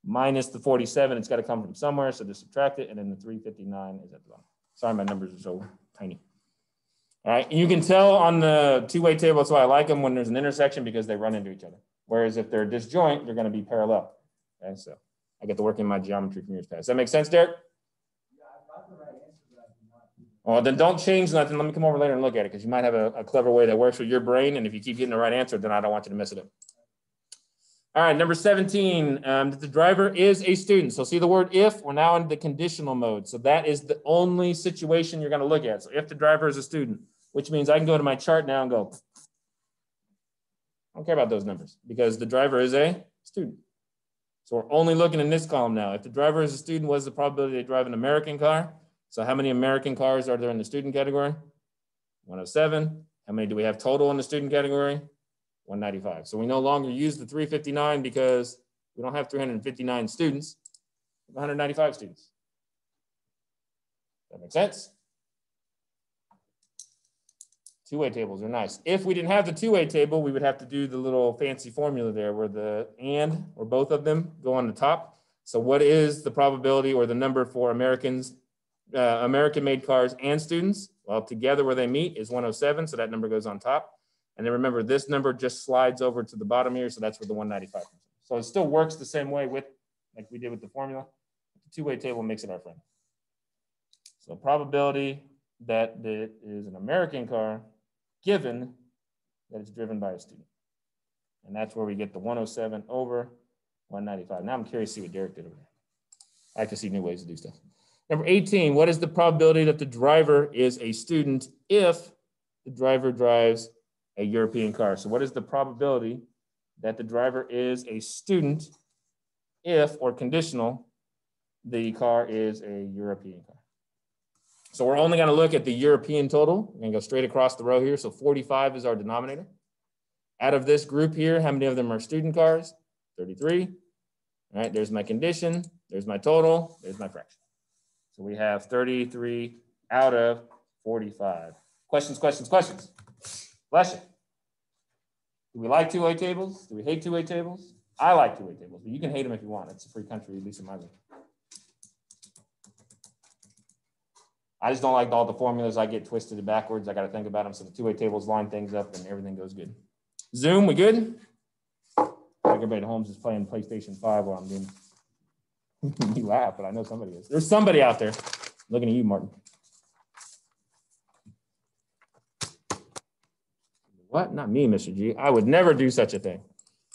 Minus the 47, it's got to come from somewhere. So just subtract it. And then the 359 is at the bottom. Sorry, my numbers are so tiny. All right, you can tell on the two-way table, that's why I like them when there's an intersection, because they run into each other. Whereas if they're disjoint, they're going to be parallel. Okay, so I get to work in my geometry from years past. Does that make sense, Derek? Yeah, I got the right answer, but I did not. Well, then don't change nothing. Let me come over later and look at it, because you might have a clever way that works with your brain. And if you keep getting the right answer, then I don't want you to mess it up. All right, number 17, the driver is a student. So see the word if, we're now in the conditional mode. So that is the only situation you're going to look at. So if the driver is a student, which means I can go to my chart now and go, I don't care about those numbers because the driver is a student. So we're only looking in this column now. If the driver is a student, what is the probability they drive an American car? So how many American cars are there in the student category? 107. How many do we have total in the student category? 195. So we no longer use the 359 because we don't have 359 students, 195 students. That makes sense? Two-way tables are nice. If we didn't have the two-way table, we would have to do the little fancy formula there where the and or both of them go on the top. So what is the probability or the number for Americans, American-made cars and students? Well, together where they meet is 107, so that number goes on top. And then remember, this number just slides over to the bottom here, so that's where the 195 comes from. So it still works the same way with, like we did with the formula. The two-way table makes it our friend. So probability that it is an American car, given that it's driven by a student. And that's where we get the 107 over 195. Now I'm curious to see what Derek did over there. I like to see new ways to do stuff. Number 18, what is the probability that the driver is a student if the driver drives a European car? So what is the probability that the driver is a student if, or conditional, the car is a European car? So we're only going to look at the European total. We're going to go straight across the row here. So 45 is our denominator. Out of this group here, how many of them are student cars? 33. All right, there's my condition. There's my total. There's my fraction. So we have 33 out of 45. Questions, questions, questions? Bless you. Do we like two-way tables? Do we hate two-way tables? I like two-way tables, but you can hate them if you want. It's a free country, at least in my room. I just don't like all the formulas. I get twisted and backwards. I got to think about them. So the two-way tables line things up and everything goes good. Zoom, we good? Like everybody at home is playing PlayStation 5 while I'm doing. You laugh, but I know somebody is. There's somebody out there. Looking at you, Martin. What? Not me, Mr. G. I would never do such a thing.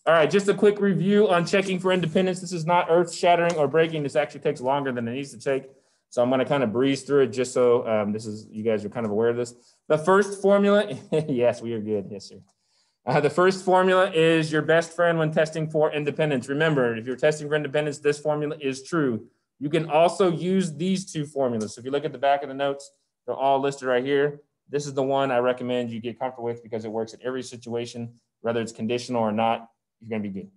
All right, just a quick review on checking for independence. This is not earth-shattering or breaking. This actually takes longer than it needs to take. So I'm going to kind of breeze through it just so you guys are kind of aware of this. The first formula, yes, we are good. Yes, sir. The first formula is your best friend when testing for independence. Remember, if you're testing for independence, this formula is true. You can also use these two formulas. So if you look at the back of the notes, they're all listed right here. This is the one I recommend you get comfortable with because it works in every situation, whether it's conditional or not, you're going to be good.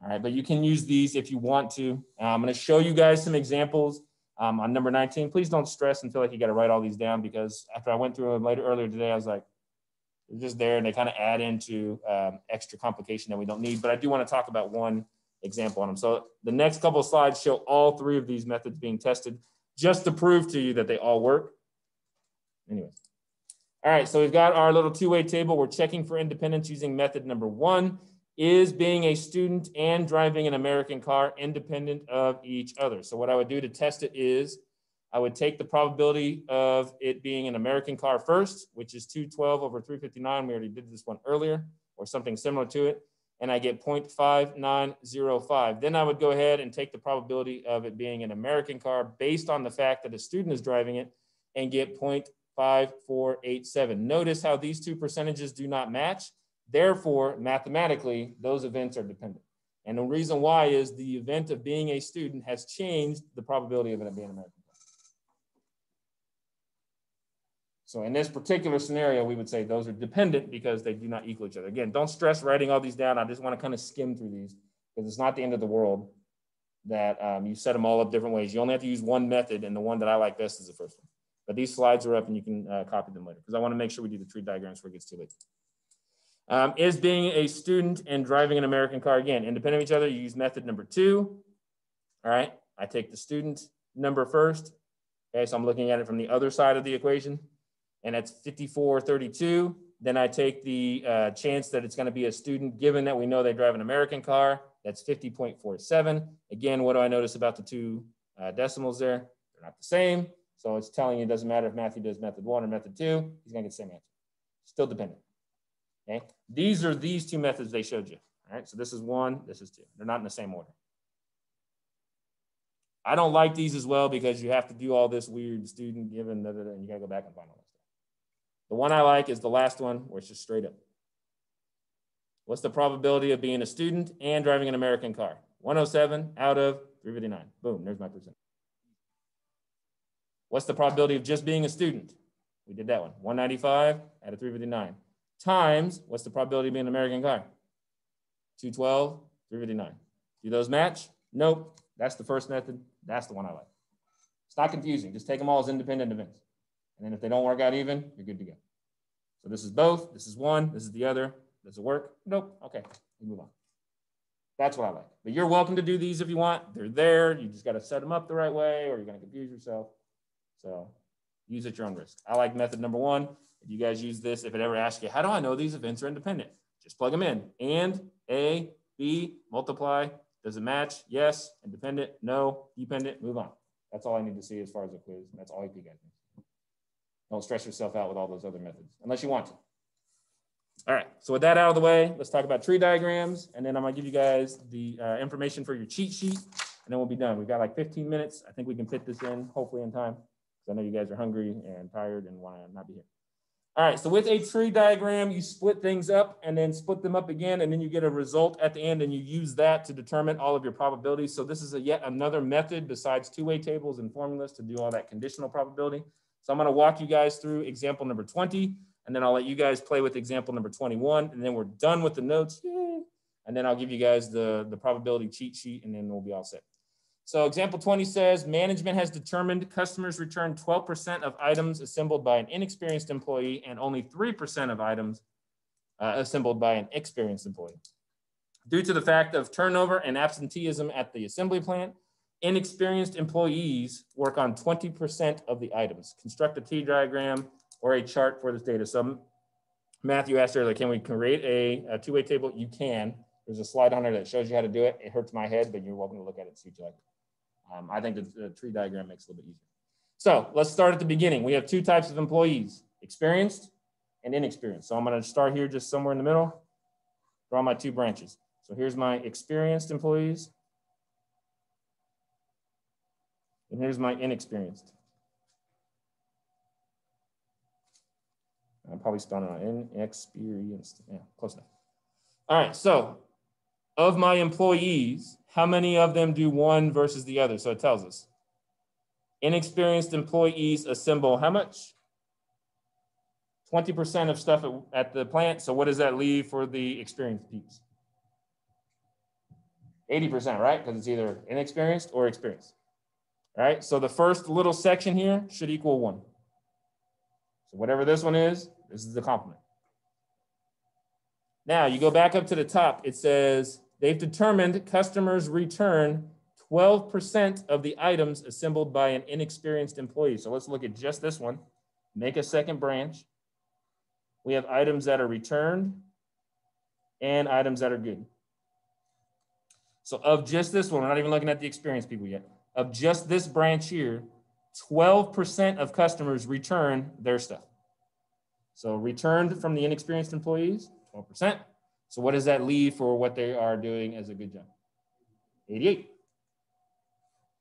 All right, but you can use these if you want to. I'm going to show you guys some examples. On number 19, please don't stress and feel like you got to write all these down because after I went through them earlier today, I was like, they're just there and they kind of add into extra complication that we don't need. But I do want to talk about one example on them. So the next couple of slides show all three of these methods being tested just to prove to you that they all work. Anyways. All right, so we've got our little two-way table. We're checking for independence using method number 1. Is being a student and driving an American car independent of each other? So what I would do to test it is I would take the probability of it being an American car first, which is 212 over 359. We already did this one earlier, or something similar to it. And I get 0.5905. Then I would go ahead and take the probability of it being an American car based on the fact that a student is driving it and get 0.5487. Notice how these two percentages do not match. Therefore, mathematically, those events are dependent. And the reason why is the event of being a student has changed the probability of it being American. So in this particular scenario, we would say those are dependent because they do not equal each other. Again, don't stress writing all these down. I just want to kind of skim through these because it's not the end of the world that you set them all up different ways. You only have to use one method, and the one that I like best is the first one. But these slides are up and you can copy them later because I want to make sure we do the tree diagrams before it gets too late. Is being a student and driving an American car, again, independent of each other, you use method number 2. All right, I take the student number first. Okay, so I'm looking at it from the other side of the equation, and that's 5432. Then I take the chance that it's going to be a student, given that we know they drive an American car. That's 50.47. Again, what do I notice about the 2 decimals there? They're not the same. So it's telling you it doesn't matter if Matthew does method 1 or method 2. He's going to get the same answer. Still dependent. Okay, these are these 2 methods they showed you. All right, so this is 1, this is 2. They're not in the same order. I don't like these as well because you have to do all this weird student given, and you got to go back and find all that stuff. The one I like is the last one where it's just straight up. What's the probability of being a student and driving an American car? 107 out of 359. Boom, there's my percent. What's the probability of just being a student? We did that one. 195 out of 359. Times, what's the probability of being an American car? 212, 359. Do those match? Nope. That's the first method. That's the one I like. It's not confusing. Just take them all as independent events. And then if they don't work out even, you're good to go. So this is both. This is one. This is the other. Does it work? Nope. Okay. We move on. That's what I like. But you're welcome to do these if you want. They're there. You just got to set them up the right way or you're going to confuse yourself. So use at your own risk. I like method number 1. If you guys use this, if it ever asks you, how do I know these events are independent? Just plug them in. And, A, B, multiply. Does it match? Yes. Independent? No. Dependent? Move on. That's all I need to see as far as the quiz. That's all you guys need. Don't stress yourself out with all those other methods, unless you want to. All right, so with that out of the way, let's talk about tree diagrams, and then I'm gonna give you guys the information for your cheat sheet, and then we'll be done. We've got like 15 minutes. I think we can fit this in, hopefully in time, because I know you guys are hungry and tired and want to not be here. All right, so with a tree diagram, you split things up and then split them up again, and then you get a result at the end, and you use that to determine all of your probabilities. So this is yet another method besides two-way tables and formulas to do all that conditional probability. So I'm going to walk you guys through example number 20, and then I'll let you guys play with example number 21, and then we're done with the notes. Yay. And then I'll give you guys the probability cheat sheet, and then we'll be all set. So example 20 says, management has determined customers return 12% of items assembled by an inexperienced employee and only 3% of items assembled by an experienced employee. Due to the fact of turnover and absenteeism at the assembly plant, inexperienced employees work on 20% of the items. Construct a T diagram or a chart for this data. So Matthew asked earlier, can we create a two-way table? You can. There's a slide on there that shows you how to do it. It hurts my head, but you're welcome to look at it and see what you like. I think the tree diagram makes it a little bit easier. So let's start at the beginning. We have two types of employees, experienced and inexperienced. So I'm going to start here just somewhere in the middle, draw my two branches. So here's my experienced employees. And here's my inexperienced. I'm probably spelling it on inexperienced. Yeah, close enough. All right, so of my employees, how many of them do one versus the other? So it tells us. Inexperienced employees assemble how much? 20% of stuff at the plant. So what does that leave for the experienced peeps? 80%, right? Because it's either inexperienced or experienced. All right, so the first little section here should equal 1. So whatever this one is, this is the complement. Now you go back up to the top. It says they've determined customers return 12% of the items assembled by an inexperienced employee. So let's look at just this one. Make a second branch. We have items that are returned and items that are good. So of just this one, we're not even looking at the experienced people yet. Of just this branch here, 12% of customers return their stuff. So returned from the inexperienced employees, 12%. So what does that leave for what they are doing as a good job? 88.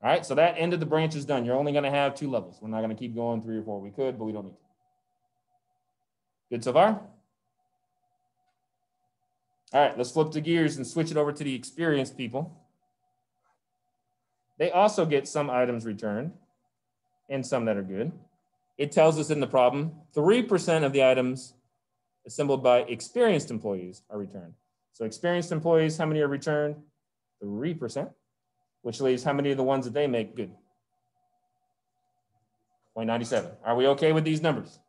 All right, so that end of the branch is done. You're only going to have 2 levels. We're not going to keep going 3 or 4. We could, but we don't need to. Good so far? All right, let's flip the gears and switch it over to the experienced people. They also get some items returned and some that are good. It tells us in the problem, 3% of the items assembled by experienced employees are returned. So experienced employees, how many are returned? 3%, which leaves how many of the ones that they make good? 0.97. Are we okay with these numbers?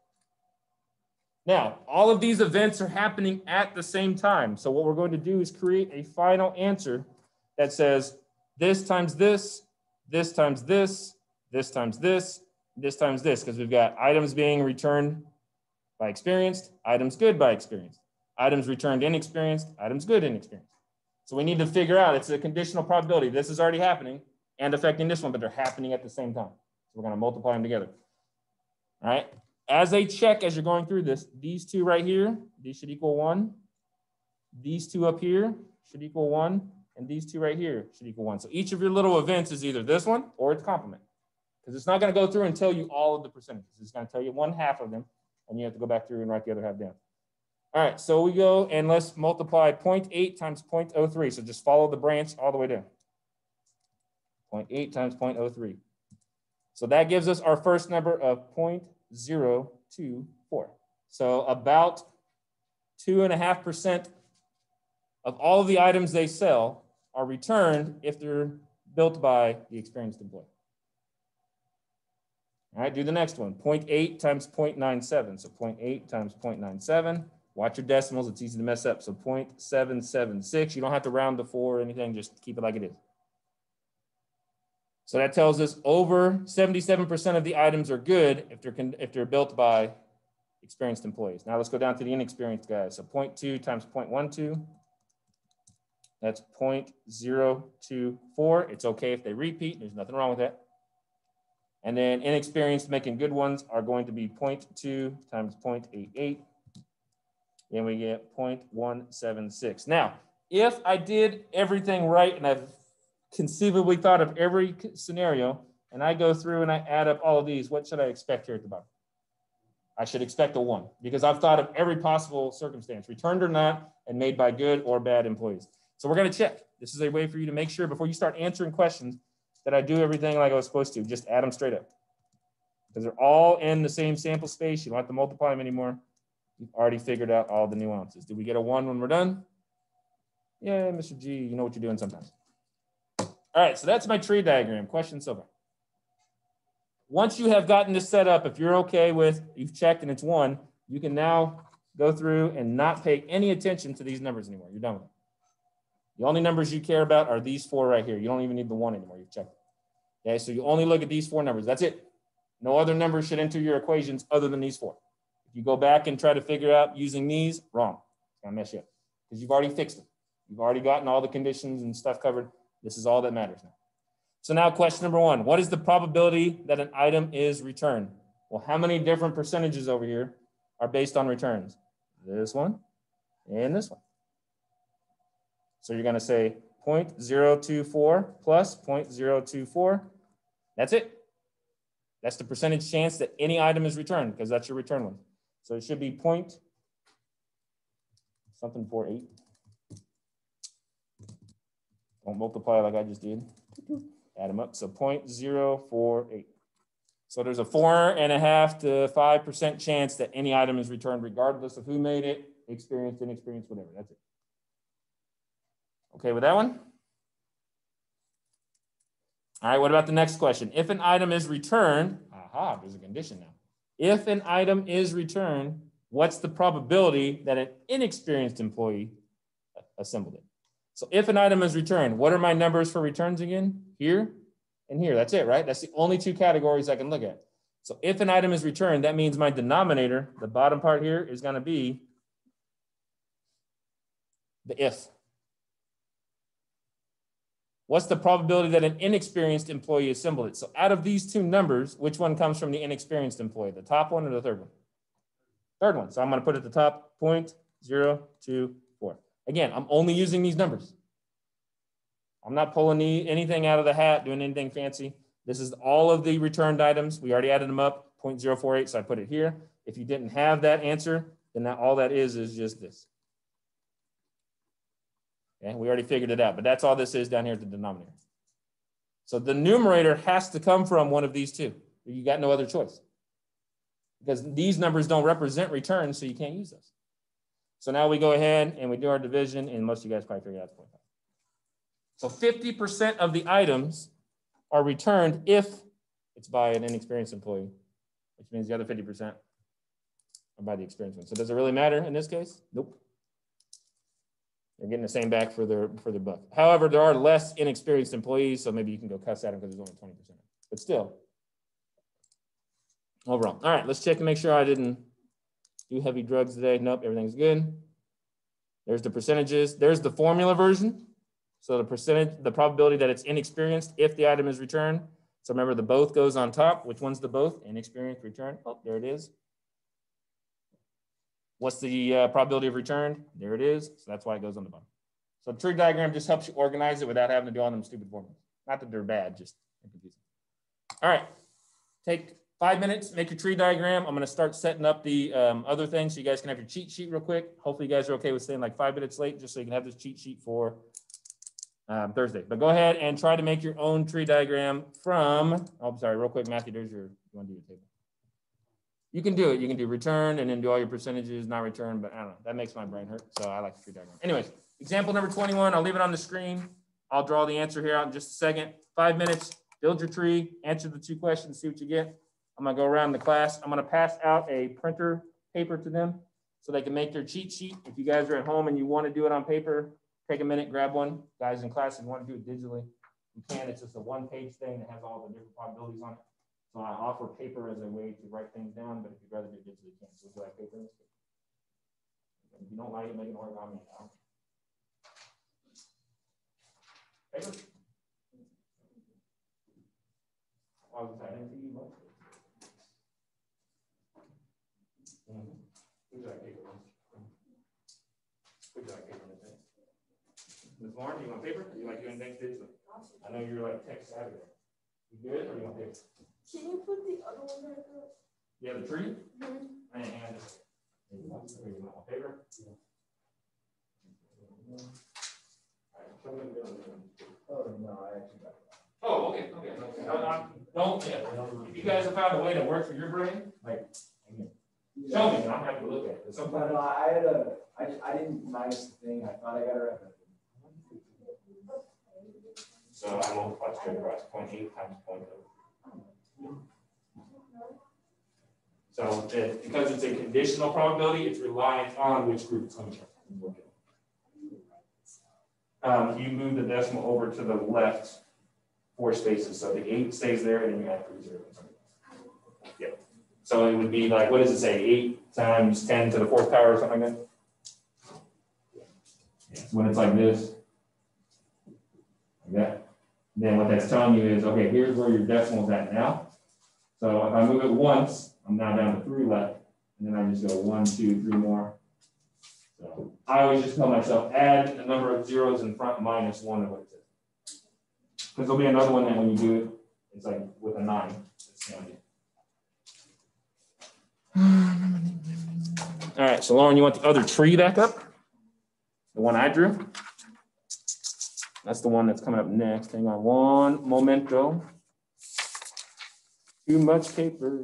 Now, all of these events are happening at the same time. So what we're going to do is create a final answer that says this times this, this times this, this times this, this times this, because we've got items being returned by experienced, items good by experienced, items returned inexperienced, items good inexperienced. So we need to figure out, it's a conditional probability. This is already happening and affecting this one, but they're happening at the same time. So we're going to multiply them together. All right. As a check, as you're going through this, these two right here, these should equal 1. These two up here should equal 1. And these two right here should equal 1. So each of your little events is either this one or its complement. Because it's not going to go through and tell you all of the percentages. It's going to tell you 1/2 of them. And you have to go back through and write the other half down. All right, so we go and let's multiply 0.8 times 0.03. So just follow the branch all the way down. 0.8 times 0.03. So that gives us our first number of 0.024. So about 2.5% of all of the items they sell are returned if they're built by the experienced employee. All right, do the next one. 0.8 times 0.97. So 0.8 times 0.97. Watch your decimals. It's easy to mess up. So 0.776. You don't have to round to 4 or anything. Just keep it like it is. So that tells us over 77% of the items are good if they're built by experienced employees. Now let's go down to the inexperienced guys. So 0.2 times 0.12. That's 0.024. It's okay if they repeat. There's nothing wrong with that. And then inexperienced making good ones are going to be 0.2 times 0.88. Then we get 0.176. Now, if I did everything right and I've conceivably thought of every scenario and I go through and I add up all of these, what should I expect here at the bottom? I should expect a 1 because I've thought of every possible circumstance, returned or not, and made by good or bad employees. So we're going to check. This is a way for you to make sure before you start answering questions that I do everything like I was supposed to. Just add them straight up. Because they're all in the same sample space. You don't have to multiply them anymore. You've already figured out all the nuances. Did we get a 1 when we're done? Yeah, Mr. G, you know what you're doing sometimes. All right, so that's my tree diagram. Questions so far? Once you have gotten this set up, if you're okay with, you've checked and it's 1, you can now go through and not pay any attention to these numbers anymore. You're done with them. The only numbers you care about are these 4 right here. You don't even need the 1 anymore. You've checked it. Okay, so you only look at these 4 numbers. That's it. No other numbers should enter your equations other than these 4. If you go back and try to figure out using these, wrong. It's gonna mess you up because you've already fixed them. You've already gotten all the conditions and stuff covered. This is all that matters now. So now question number 1, what is the probability that an item is returned? Well, how many different percentages over here are based on returns? This one and this one. So you're going to say 0.024 plus 0.024. That's it. That's the percentage chance that any item is returned because that's your return one. So it should be something 48. Don't multiply like I just did. Add them up. So 0.048. So there's a 4.5 to 5% chance that any item is returned regardless of who made it, experienced, inexperienced, whatever. That's it. Okay with that one? All right, what about the next question? If an item is returned, there's a condition now. If an item is returned, what's the probability that an inexperienced employee assembled it? So if an item is returned, what are my numbers for returns again? Here and here, that's it, right? That's the only 2 categories I can look at. So if an item is returned, that means my denominator, the bottom part here, is gonna be the if. What's the probability that an inexperienced employee assembled it? So out of these 2 numbers, which one comes from the inexperienced employee? The top one or the third one? Third one. So I'm going to put at the top 0.024. Again, I'm only using these numbers. I'm not pulling anything out of the hat, doing anything fancy. This is all of the returned items. We already added them up, 0.048, so I put it here. If you didn't have that answer, then all that is just this. Okay, we already figured it out, but that's all this is down here at the denominator. So the numerator has to come from one of these 2. You got no other choice. Because these numbers don't represent returns, so you can't use those. So now we go ahead and we do our division, and most of you guys probably figured out the point. So 50% of the items are returned if it's by an inexperienced employee. which means the other 50% are by the experienced one. So does it really matter in this case? Nope. They're getting the same back for their buck. However, there are less inexperienced employees, so maybe you can go cuss at them because there's only 20%. But still, overall. All right, let's check and make sure I didn't do heavy drugs today. Nope, everything's good. There's the percentages. There's the formula version. So the percentage, the probability that it's inexperienced if the item is returned. So remember, the both goes on top. Which one's the both? Inexperienced, return. Oh, there it is. What's the probability of return? There it is. So that's why it goes on the bottom. So the tree diagram just helps you organize it without having to do all them stupid formulas. Not that they're bad, just confusing. All right, take 5 minutes, make your tree diagram. I'm going to start setting up the other things so you guys can have your cheat sheet real quick. Hopefully you guys are okay with staying like 5 minutes late just so you can have this cheat sheet for Thursday. But go ahead and try to make your own tree diagram from, oh, I'm sorry, real quick, Matthew, there's your, you want to do your table? You can do it. You can do return and then do all your percentages, not return, but I don't know. That makes my brain hurt, so I like the tree diagram. Anyways, example number 21, I'll leave it on the screen. I'll draw the answer here out in just a second. 5 minutes, build your tree, answer the 2 questions, see what you get. I'm gonna go around the class. I'm gonna pass out a printer paper to them so they can make their cheat sheet. If you guys are at home and you wanna do it on paper, take a minute, grab one. Guys in class, if you wanna do it digitally, you can. It's just a 1-page thing that has all the different probabilities on it. So I offer paper as a way to write things down, but if you'd rather do it digitally, you can. So would you like paper in this case? If you don't like it, make it origami. Paper? I was excited to you. Would you like paper? Would you like paper in this thing? Ms. Lauren, do you want paper? Or you like doing things digitally? I know you're like tech savvy. You good or you want paper? Can you put the other one there? Yeah, the tree? Mm-hmm. And you want paper? Oh, no, I actually got it. Oh, okay. Don't, if you guys have found a way that works for your brain, like, show me, and I'm happy to look at it. Sometimes No, I didn't minus the thing. I thought I got it right. So I multiply straight across 0.8 times 0.0. So because it's a conditional probability, it's reliant on which group it's coming from. You move the decimal over to the left 4 spaces. So the 8 stays there and then you add 3 zeros. Yeah. So it would be like, what does it say? 8 times 10 to the 4th power or something like that? Yeah. So when it's like this, like that, then what that's telling you is, okay, here's where your decimal is at now. So if I move it once, I'm now down to 3 left, and then I just go 1, 2, 3 more. So I always just tell myself, add the number of zeros in front minus 1 of what it is. Because there'll be another one that when you do it, it's like with a 9. All right, so Lauren, you want the other tree back up? The one I drew? That's the one that's coming up next. Hang on one momento. Too much paper.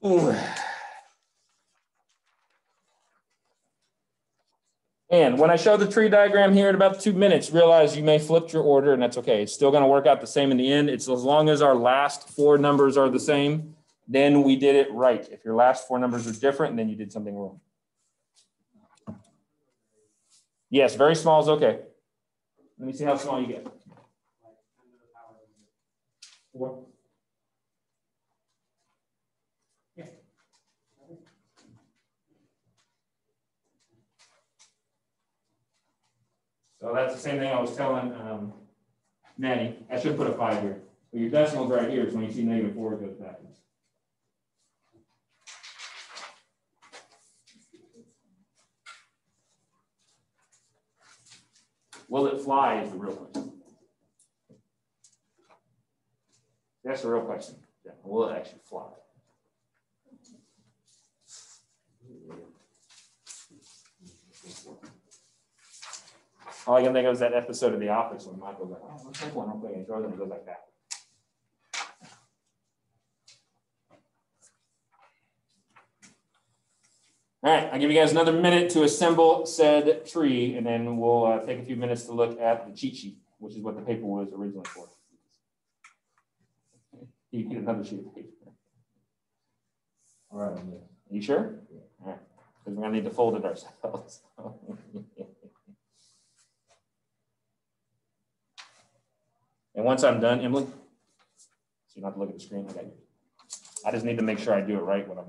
Ooh. And when I show the tree diagram here in about 2 minutes, realize you may flip your order, and that's okay. It's still going to work out the same in the end. It's as long as our last 4 numbers are the same, then we did it right. If your last 4 numbers are different, then you did something wrong. Yes, very small is okay. Let me see how small you get. 4. Yeah. So that's the same thing I was telling Maddie. I should put a 5 here. But your decimal's right here, so when you see -4, it goes backwards. Will it fly is the real question. That's the real question. Yeah. Will it actually fly? All I can think of is that episode of The Office when Michael's like, oh, let's take one real quick, and throws it and goes like that. All right, I'll give you guys another minute to assemble said tree, and then we'll take a few minutes to look at the cheat sheet, which is what the paper was originally for. You get another sheet of paper. All right. Are you sure? Yeah. All right, because we're gonna need to fold it ourselves. And once I'm done, Emily, so you don't have to look at the screen. I got you. I just need to make sure I do it right when I'm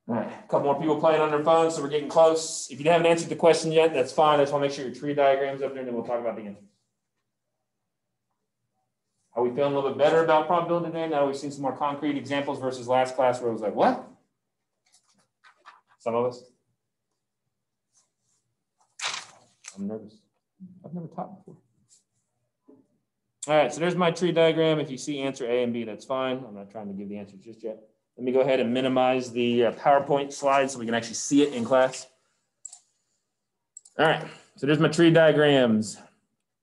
All right, a couple more people playing on their phones, so we're getting close. If you haven't answered the question yet, that's fine. I just want to make sure your tree diagram's up there, and then we'll talk about the answers. Are we feeling a little bit better about probability today? Now we've seen some more concrete examples versus last class where it was like, what? Some of us. I'm nervous. I've never taught before. All right, so there's my tree diagram. If you see answer A and B, that's fine. I'm not trying to give the answers just yet. Let me go ahead and minimize the PowerPoint slides so we can actually see it in class. All right, so there's my tree diagrams.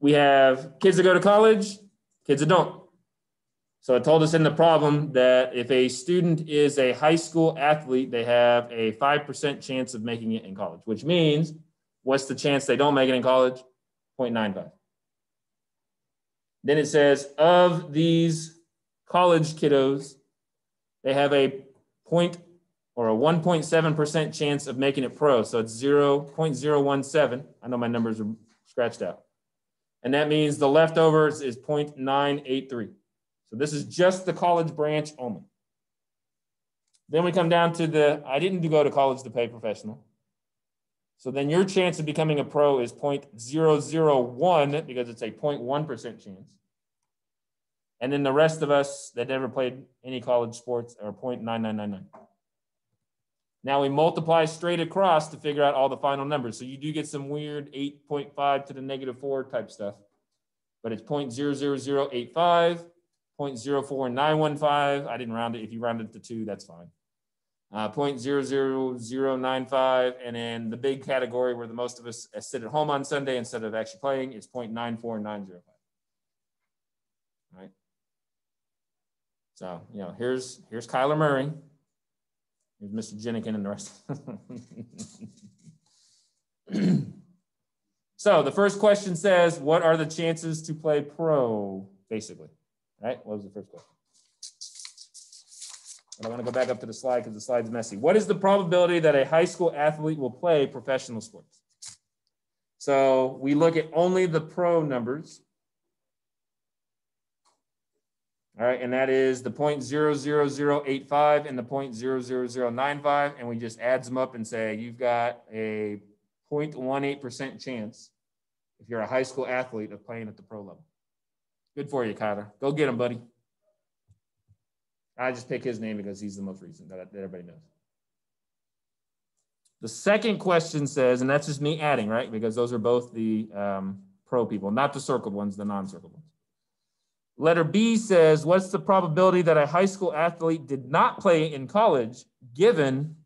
We have kids that go to college, kids that don't. So it told us in the problem that if a student is a high school athlete, they have a 5% chance of making it in college, which means what's the chance they don't make it in college? 0.95. Then it says of these college kiddos, they have a 1.7% chance of making it pro. So it's 0.017. I know my numbers are scratched out. And that means the leftovers is 0.983. So this is just the college branch only. Then we come down to the, I didn't go to college to play professional. So then your chance of becoming a pro is 0.001 because it's a 0.1% chance. And then the rest of us that never played any college sports are 0.9999. Now we multiply straight across to figure out all the final numbers. So you do get some weird 8.5 to the -4 type stuff, but it's 0.00085, 0.04915. I didn't round it. If you round it to 2, that's fine. 0.00095, and then the big category where the most of us sit at home on Sunday instead of actually playing is 0.94905. All right. So, you know, here's Kyler Murray. Here's Mr. Jenikin and the rest. So the first question says, what are the chances to play pro, basically? All right, what was the first question? And I want to go back up to the slide because the slide's messy. What is the probability that a high school athlete will play professional sports? So we look at only the pro numbers. All right, and that is the 0.00085 and the 0.00095, and we just add them up and say you've got a 0.18% chance if you're a high school athlete of playing at the pro level. Good for you, Kyler. Go get him, buddy. I just pick his name because he's the most recent that everybody knows. The second question says, and that's just me adding, right? Because those are both the pro people, not the circled ones, the non-circled ones. Letter B says, what's the probability that a high school athlete did not play in college, given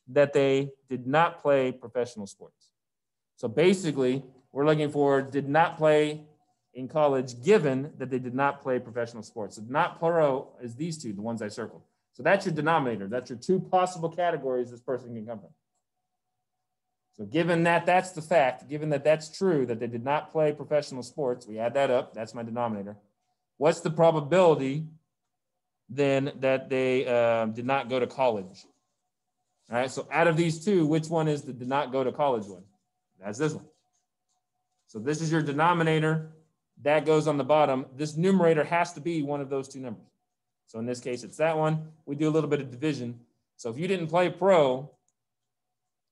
that they did not play professional sports? So basically, we're looking for did not play in college, given that they did not play professional sports. So not pro is these two, the ones I circled. So that's your denominator. That's your two possible categories this person can come from. So given that that's the fact, given that that's true, that they did not play professional sports, we add that up. That's my denominator. What's the probability then that they did not go to college? All right, so out of these two, which one is the did not go to college one? That's this one. So this is your denominator. That goes on the bottom. This numerator has to be one of those two numbers. So in this case, it's that one. We do a little bit of division. So if you didn't play pro,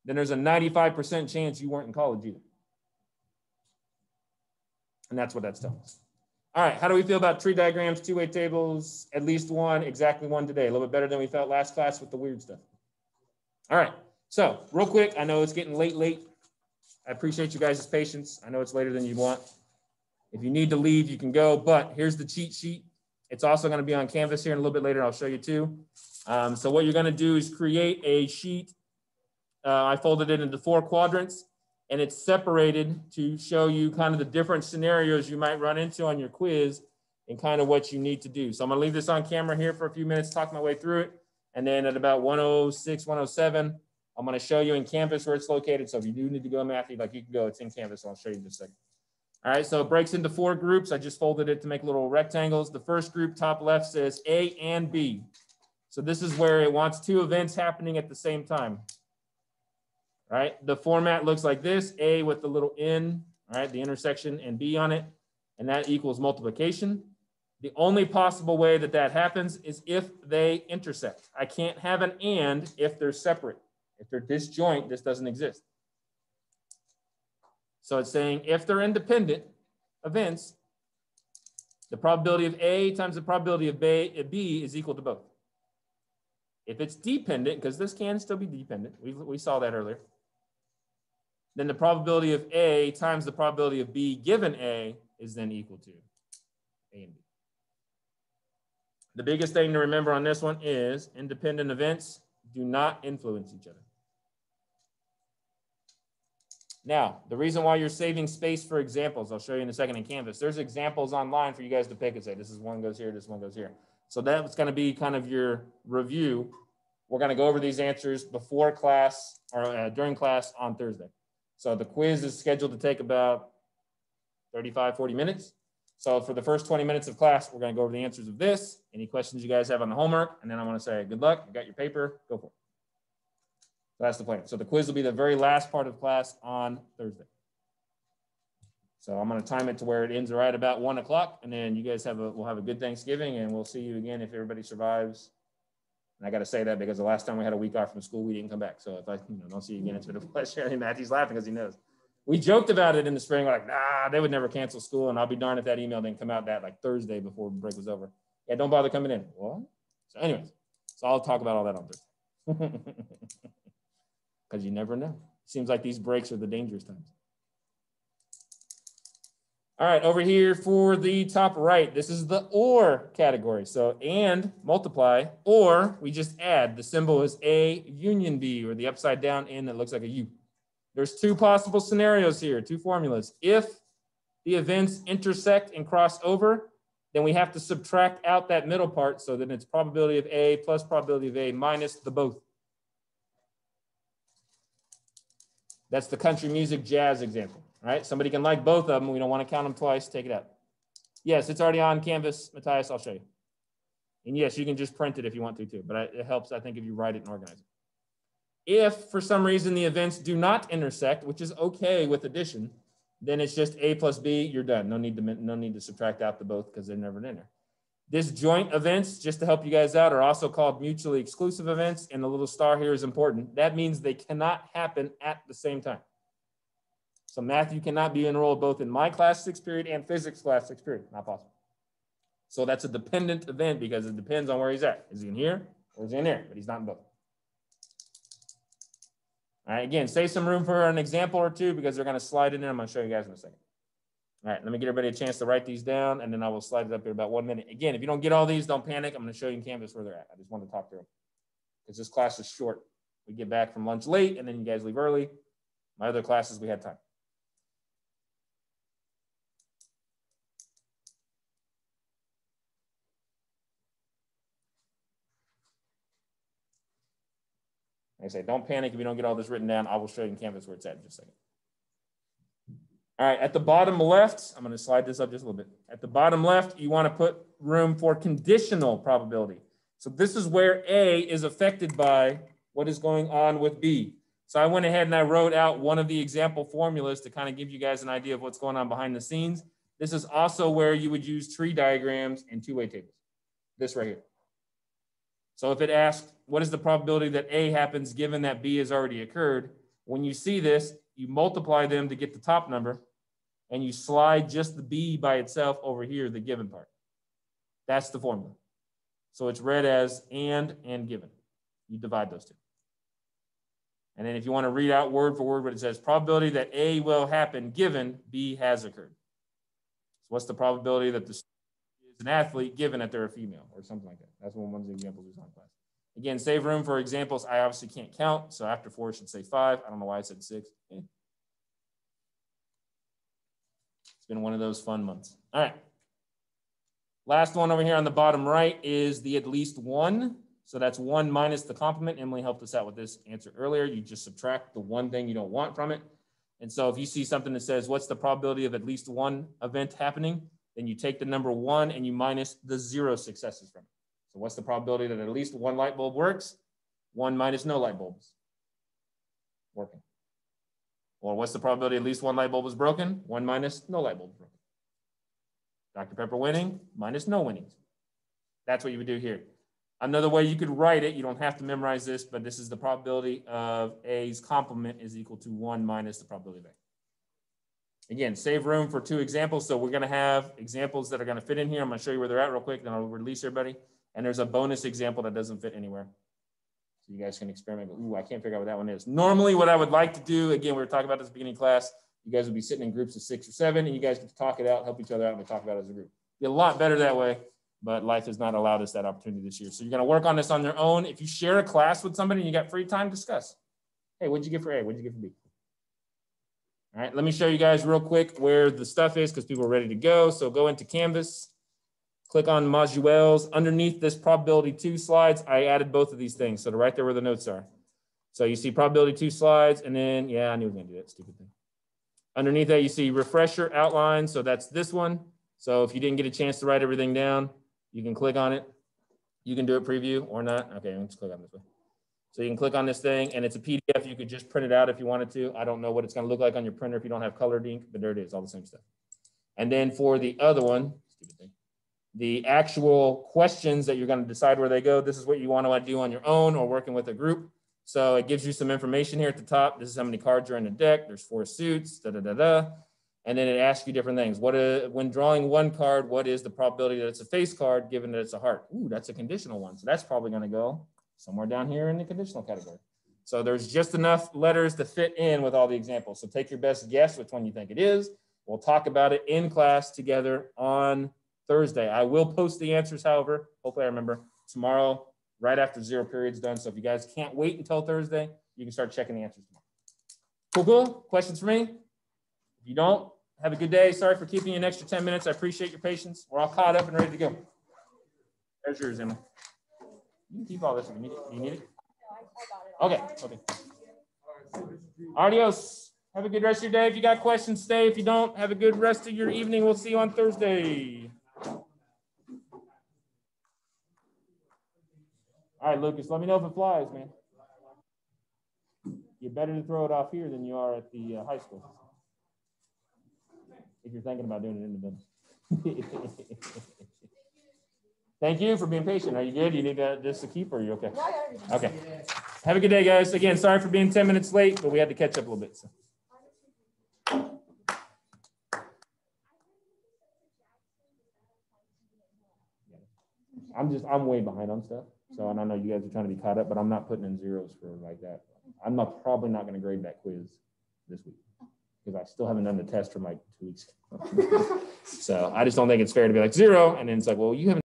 then there's a 95% chance you weren't in college either. And that's what that's telling us. All right, how do we feel about tree diagrams, two-way tables, at least one, exactly one today? A little bit better than we felt last class with the weird stuff. All right, so real quick, I know it's getting late. I appreciate you guys' patience. I know it's later than you want. If you need to leave, you can go, but here's the cheat sheet. It's also gonna be on Canvas here, and a little bit later I'll show you too. So what you're gonna do is create a sheet. I folded it into 4 quadrants, and it's separated to show you kind of the different scenarios you might run into on your quiz and kind of what you need to do. So I'm gonna leave this on camera here for a few minutes, talk my way through it. And then at about 106, 107, I'm going to show you in Canvas where it's located. So if you do need to go, Matthew, like you can go, it's in Canvas. I'll show you in just a second. All right, so it breaks into 4 groups. I just folded it to make little rectangles. The first group, top left, says A and B. So this is where it wants 2 events happening at the same time. All right, the format looks like this, A with the little N, all right, the intersection, and B on it, and that equals multiplication. The only possible way that that happens is if they intersect. I can't have an and if they're separate. If they're disjoint, this doesn't exist. So it's saying if they're independent events, the probability of A times the probability of B is equal to both. If it's dependent, because this can still be dependent, we saw that earlier, then the probability of A times the probability of B given A is then equal to A and B. The biggest thing to remember on this one is independent events do not influence each other. Now, the reason why you're saving space for examples, I'll show you in a second in Canvas. There's examples online for you guys to pick and say, this is one goes here, this one goes here. So that's going to be kind of your review. We're going to go over these answers before class or during class on Thursday. So the quiz is scheduled to take about 35, 40 minutes. So for the first 20 minutes of class, we're going to go over the answers of this, any questions you guys have on the homework, and then I want to say, good luck, you got your paper, go for it. So that's the plan. So the quiz will be the very last part of class on Thursday. So I'm going to time it to where it ends right about 1 o'clock, and then you guys we'll have a good Thanksgiving, and we'll see you again if everybody survives. And I got to say that because the last time we had a week off from school, we didn't come back. So if I don't see you again, it's been a pleasure. And Matthew's laughing because he knows. We joked about it in the spring. We're like, nah, they would never cancel school. And I'll be darned if that email didn't come out that like Thursday before break was over. Yeah, don't bother coming in. What? So anyways, so I'll talk about all that on Thursday. Because you never know. Seems like these breaks are the dangerous times. All right, over here for the top right, this is the or category. So and multiply, or we just add. The symbol is A union B, or the upside down N that looks like a U. There's 2 possible scenarios here, 2 formulas. If the events intersect and cross over, then we have to subtract out that middle part, so then it's probability of A plus probability of A minus the both. That's the country music jazz example, right? Somebody can like both of them. We don't want to count them twice. Take it out. Yes, it's already on Canvas. Matthias, I'll show you. And yes, you can just print it if you want to too, but it helps, I think, if you write it and organize it. If for some reason the events do not intersect, which is okay with addition, then it's just A plus B, you're done. No need to subtract out the both because they're never in there. Disjoint events, just to help you guys out, are also called mutually exclusive events, and the little star here is important. That means they cannot happen at the same time. So Matthew cannot be enrolled both in my class 6 period and physics class 6 period. Not possible. So that's a dependent event because it depends on where he's at. Is he in here or is he in there? But he's not in both. All right, again, save some room for an example or two because they're going to slide in there. I'm going to show you guys in a second. All right, let me get everybody a chance to write these down, and then I will slide it up here about 1 minute. Again, if you don't get all these, don't panic. I'm going to show you in Canvas where they're at. I just want to talk through them because this class is short. We get back from lunch late, and then you guys leave early. My other classes, we had time. Like I say, don't panic if you don't get all this written down. I will show you in Canvas where it's at in just a second. All right, at the bottom left, I'm going to slide this up just a little bit. At the bottom left, you want to put room for conditional probability. So this is where A is affected by what is going on with B. So I went ahead and I wrote out one of the example formulas to kind of give you guys an idea of what's going on behind the scenes. This is also where you would use tree diagrams and two-way tables. This right here. So if it asked, what is the probability that A happens given that B has already occurred? When you see this, you multiply them to get the top number, and you slide just the B by itself over here, the given part. That's the formula. So it's read as and given. You divide those two. And then if you want to read out word for word what it says, probability that A will happen given B has occurred. So what's the probability that the student is an athlete given that they're a female or something like that? That's one of the examples we saw in class. Again, save room for examples. I obviously can't count. So after 4, it should say 5. I don't know why I said 6. It's been one of those fun months. All right. Last one over here on the bottom right is the at least one. So that's 1 minus the complement. Emily helped us out with this answer earlier. You just subtract the one thing you don't want from it. And so if you see something that says, what's the probability of at least one event happening? Then you take the number 1 and you minus the 0 successes from it. So what's the probability that at least one light bulb works? 1 minus no light bulbs working. Or what's the probability at least one light bulb is broken? 1 minus no light bulbs broken. Dr. Pepper winning minus no winnings. That's what you would do here. Another way you could write it, you don't have to memorize this, but this is the probability of A's complement is equal to 1 minus the probability of A. Again, save room for 2 examples. So we're going to have examples that are going to fit in here. I'm going to show you where they're at real quick, then I'll release everybody. And there's a bonus example that doesn't fit anywhere. So you guys can experiment. Ooh, I can't figure out what that one is. Normally what I would like to do, again, we were talking about this at the beginning of class, you guys would be sitting in groups of 6 or 7, and you guys get to talk it out, help each other out, and we talk about it as a group. Be a lot better that way, but life has not allowed us that opportunity this year. So you're going to work on this on your own. If you share a class with somebody and you got free time, discuss. Hey, what'd you get for A? What'd you get for B? All right, let me show you guys real quick where the stuff is because people are ready to go. So go into Canvas, click on modules. Underneath this probability 2 slides, I added both of these things. So right there where the notes are. So you see probability 2 slides, and then, yeah, I knew I was going to do that stupid thing. Underneath that, you see refresher outline. So that's this one. So if you didn't get a chance to write everything down, you can click on it. You can do it preview or not. Okay, let's click on this one. So you can click on this thing, and it's a PDF. You could just print it out if you wanted to. I don't know what it's going to look like on your printer if you don't have colored ink, but there it is, all the same stuff. And then for the other one, stupid thing, the actual questions that you're going to decide where they go, this is what you want to do on your own or working with a group. So it gives you some information here at the top. This is how many cards are in the deck. There's 4 suits, da-da-da-da. And then it asks you different things. When drawing one card, what is the probability that it's a face card given that it's a heart? Ooh, that's a conditional one. So that's probably going to go somewhere down here in the conditional category. So there's just enough letters to fit in with all the examples. So take your best guess which one you think it is. We'll talk about it in class together on Thursday. I will post the answers, however, hopefully I remember, tomorrow, right after 0 period's done. So if you guys can't wait until Thursday, you can start checking the answers tomorrow. Cool, cool? Questions for me? If you don't, have a good day. Sorry for keeping you an extra 10 minutes. I appreciate your patience. We're all caught up and ready to go. There's yours, Emma. You can keep all this if you need it. Do you need it? Okay, okay. Adios. Have a good rest of your day. If you got questions, stay. If you don't, have a good rest of your evening. We'll see you on Thursday. All right, Lucas, let me know if it flies, man. You're better to throw it off here than you are at the high school. If you're thinking about doing it in the building. Thank you for being patient. Are you good? You need this to keep, or are you okay? Okay. Have a good day, guys. Again, sorry for being 10 minutes late, but we had to catch up a little bit. So. I'm way behind on stuff. So, and I know you guys are trying to be caught up, but I'm not putting in zeros for like that. I'm probably not going to grade that quiz this week because I still haven't done the test from like 2 weeks ago. So I just don't think it's fair to be like 0. And then it's like, well, you haven't